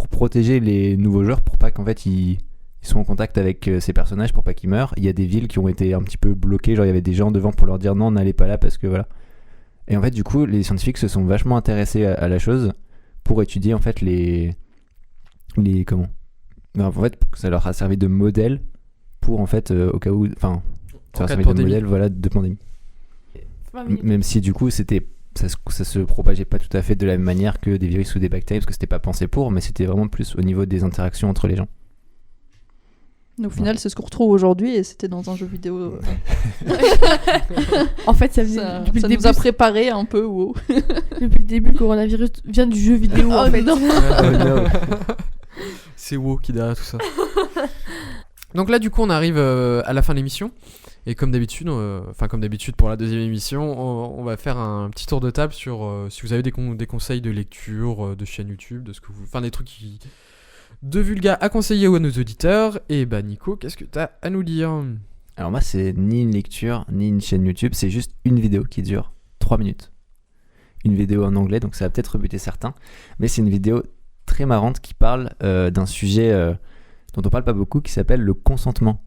protéger les nouveaux joueurs, pour pas qu'en fait ils soient en contact avec ces personnages, pour pas qu'ils meurent. Il y a des villes qui ont été un petit peu bloquées, genre il y avait des gens devant pour leur dire non, n'allez pas là parce que voilà. Et en fait, du coup, les scientifiques se sont vachement intéressés à la chose pour étudier en fait les comment. En fait, ça leur a servi de modèle pour en fait au cas où, enfin, ça leur a servi de modèle, voilà, de pandémie. Même si du coup ça se propageait pas tout à fait de la même manière que des virus ou des bactéries, parce que c'était pas pensé pour, mais c'était vraiment plus au niveau des interactions entre les gens. Au final, c'est ce qu'on retrouve aujourd'hui et c'était dans un jeu vidéo. En fait, ça nous a préparé un peu. Wow. Depuis le début, le coronavirus vient du jeu vidéo. Oh en fait. Non. C'est WoW qui est derrière tout ça. Donc là, du coup, on arrive à la fin de l'émission. Et comme d'habitude, pour la deuxième émission, on va faire un petit tour de table sur si vous avez des conseils de lecture, de chaîne YouTube, de ce que enfin des trucs de Vulga à conseiller à nos auditeurs. Et bah Nico, qu'est-ce que t'as à nous dire ? Alors moi, c'est ni une lecture, ni une chaîne YouTube, c'est juste une vidéo qui dure 3 minutes. Une vidéo en anglais, donc ça va peut-être rebuter certains, mais c'est une vidéo très marrante qui parle d'un sujet dont on parle pas beaucoup, qui s'appelle le consentement.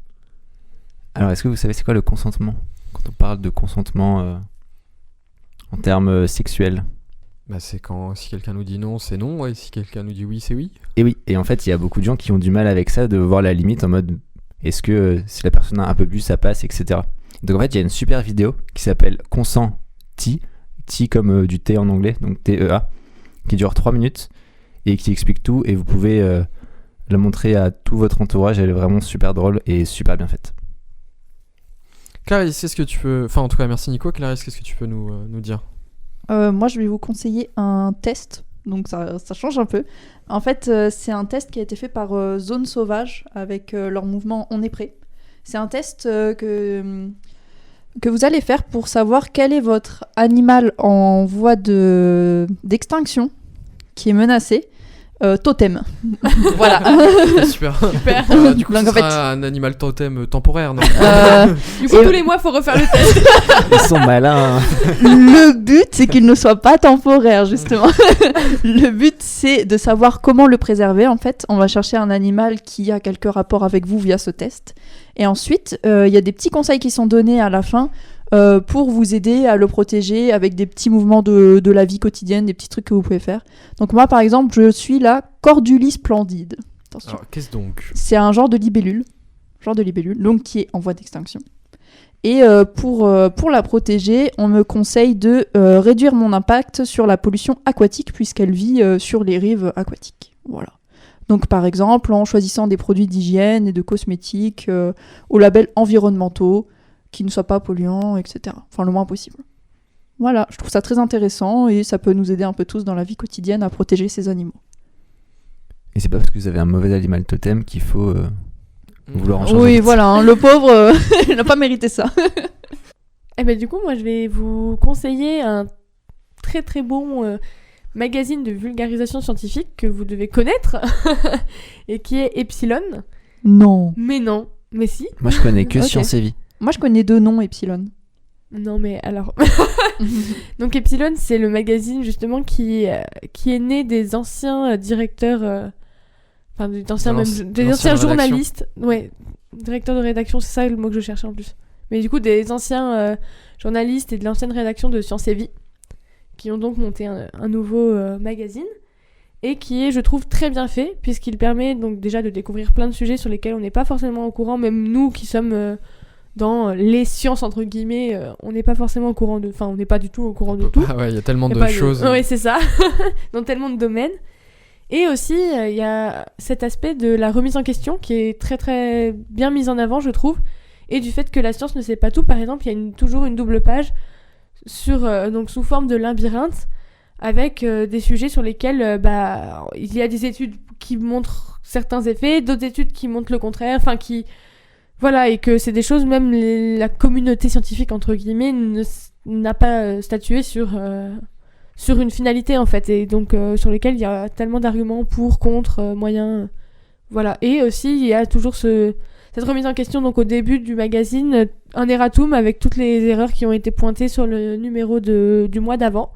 Alors, est-ce que vous savez c'est quoi le consentement ? Quand on parle de consentement en termes sexuels. Bah c'est quand si quelqu'un nous dit non, c'est non, et si quelqu'un nous dit oui, c'est oui. Et oui, et en fait, il y a beaucoup de gens qui ont du mal avec ça, de voir la limite en mode est-ce que si la personne a un peu bu, ça passe, etc. Donc en fait, il y a une super vidéo qui s'appelle Consenti, T comme du thé en anglais, donc T-E-A, qui dure 3 minutes et qui explique tout, et vous pouvez la montrer à tout votre entourage. Elle est vraiment super drôle et super bien faite. Clarisse, est-ce que tu peux... Enfin, en tout cas, merci Nico. Clarisse, qu'est-ce que tu peux nous dire ? Moi, je vais vous conseiller un test. Donc, ça change un peu. En fait, c'est un test qui a été fait par Zone Sauvage avec leur mouvement On est prêt. C'est un test que vous allez faire pour savoir quel est votre animal en voie d'extinction qui est menacé. Totem. Voilà. Super. Du coup, Donc, ce en fait, sera un animal totem temporaire, non ? Du coup, tous les mois, il faut refaire le test. Ils sont malins. Le but, c'est qu'il ne soit pas temporaire, justement. Le but, c'est de savoir comment le préserver. En fait, on va chercher un animal qui a quelque rapport avec vous via ce test. Et ensuite, il y a des petits conseils qui sont donnés à la fin pour vous aider à le protéger avec des petits mouvements de la vie quotidienne, des petits trucs que vous pouvez faire. Donc moi, par exemple, je suis la Cordulis splendide. Attention. Alors, qu'est-ce donc ? C'est un genre de libellule, donc qui est en voie d'extinction. Et pour la protéger, on me conseille de réduire mon impact sur la pollution aquatique puisqu'elle vit sur les rives aquatiques. Voilà. Donc par exemple, en choisissant des produits d'hygiène et de cosmétiques aux labels environnementaux, qui ne soient pas polluants, etc. Enfin, le moins possible. Voilà, je trouve ça très intéressant et ça peut nous aider un peu tous dans la vie quotidienne à protéger ces animaux. Et c'est pas parce que vous avez un mauvais animal totem qu'il faut vouloir en changer. Oui, voilà, hein, le pauvre, il n'a pas mérité ça. Et ben du coup, moi, je vais vous conseiller un très très bon magazine de vulgarisation scientifique que vous devez connaître et qui est Epsilon. Non. Mais non, mais si. Moi, je connais que Ok. Science et Vie. Moi, je connais 2 noms, Epsilon. Non, mais alors... Donc Epsilon, c'est le magazine justement qui est né des anciens directeurs... Enfin, des anciens journalistes. Ouais, directeurs de rédaction, c'est ça le mot que je cherchais en plus. Mais du coup, des anciens journalistes et de l'ancienne rédaction de Science et Vie qui ont donc monté un nouveau magazine et qui est, je trouve, très bien fait puisqu'il permet donc déjà de découvrir plein de sujets sur lesquels on n'est pas forcément au courant, même nous qui sommes dans les sciences entre guillemets, on n'est pas forcément au courant de... Enfin, on n'est pas du tout au courant de tout. Ah ouais, il y a tellement de choses. Oui, c'est ça. Dans tellement de domaines. Et aussi, il y a cet aspect de la remise en question qui est très très bien mise en avant, je trouve, et du fait que la science ne sait pas tout. Par exemple, il y a toujours une double page donc sous forme de labyrinthe, avec des sujets sur lesquels il y a des études qui montrent certains effets, d'autres études qui montrent le contraire, enfin voilà, et que c'est des choses, même la communauté scientifique, entre guillemets, n'a pas statué sur une finalité, en fait, et donc sur lesquels il y a tellement d'arguments pour, contre, moyens, voilà. Et aussi, il y a toujours cette remise en question, donc au début du magazine, un erratum avec toutes les erreurs qui ont été pointées sur le numéro du mois d'avant.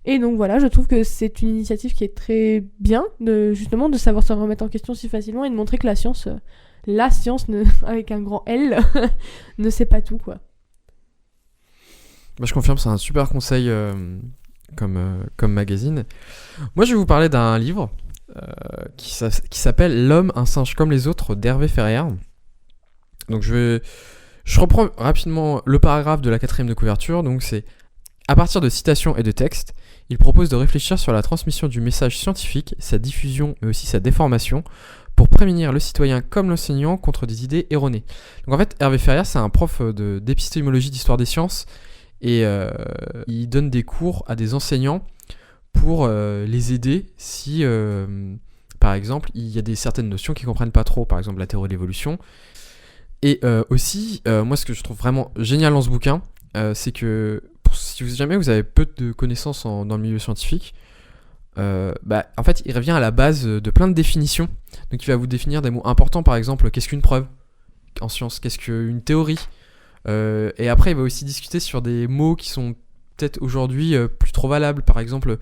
Et donc voilà, je trouve que c'est une initiative qui est très bien, justement, de savoir se remettre en question si facilement et de montrer que la science avec un grand L, ne sait pas tout, quoi. Je confirme, c'est un super conseil comme magazine. Moi, je vais vous parler d'un livre qui s'appelle L'homme, un singe comme les autres d'Hervé Ferrière. Donc je reprends rapidement le paragraphe de la 4e de couverture. Donc c'est: à partir de citations et de textes, il propose de réfléchir sur la transmission du message scientifique, sa diffusion mais aussi sa déformation, pour prémunir le citoyen comme l'enseignant contre des idées erronées. Donc en fait, Hervé Ferrière, c'est un prof d'épistémologie d'histoire des sciences, et il donne des cours à des enseignants pour les aider si, par exemple, il y a certaines notions qu'ils ne comprennent pas trop, par exemple la théorie de l'évolution. Et aussi, moi, ce que je trouve vraiment génial dans ce bouquin, c'est que si jamais vous avez peu de connaissances dans le milieu scientifique, en fait, il revient à la base de plein de définitions. Donc, il va vous définir des mots importants, par exemple, qu'est-ce qu'une preuve en science, qu'est-ce qu'une théorie. Et après, il va aussi discuter sur des mots qui sont peut-être aujourd'hui plus trop valables. Par exemple,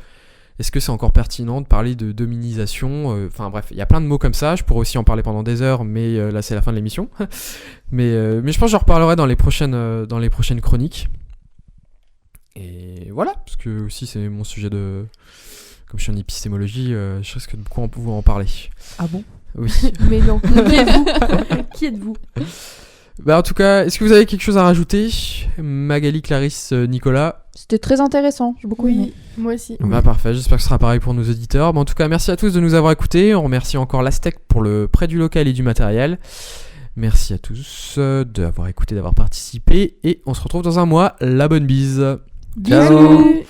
est-ce que c'est encore pertinent de parler de dominisation ? Enfin bref, il y a plein de mots comme ça. Je pourrais aussi en parler pendant des heures, mais là, c'est la fin de l'émission. mais je pense que j'en reparlerai dans les prochaines chroniques. Et voilà, parce que aussi c'est mon sujet de... Comme je suis en épistémologie, je risque de beaucoup pouvoir en parler. Ah bon ? Oui. Mais non, qui êtes-vous ? Qui êtes-vous ? En tout cas, est-ce que vous avez quelque chose à rajouter ? Magali, Clarisse, Nicolas ? C'était très intéressant, j'ai beaucoup aimé. Moi aussi. Parfait, j'espère que ce sera pareil pour nos auditeurs. En tout cas, merci à tous de nous avoir écoutés. On remercie encore l'Astec pour le prêt du local et du matériel. Merci à tous d'avoir écouté, d'avoir participé. Et on se retrouve dans un mois. La bonne bise. Ciao. Bisous.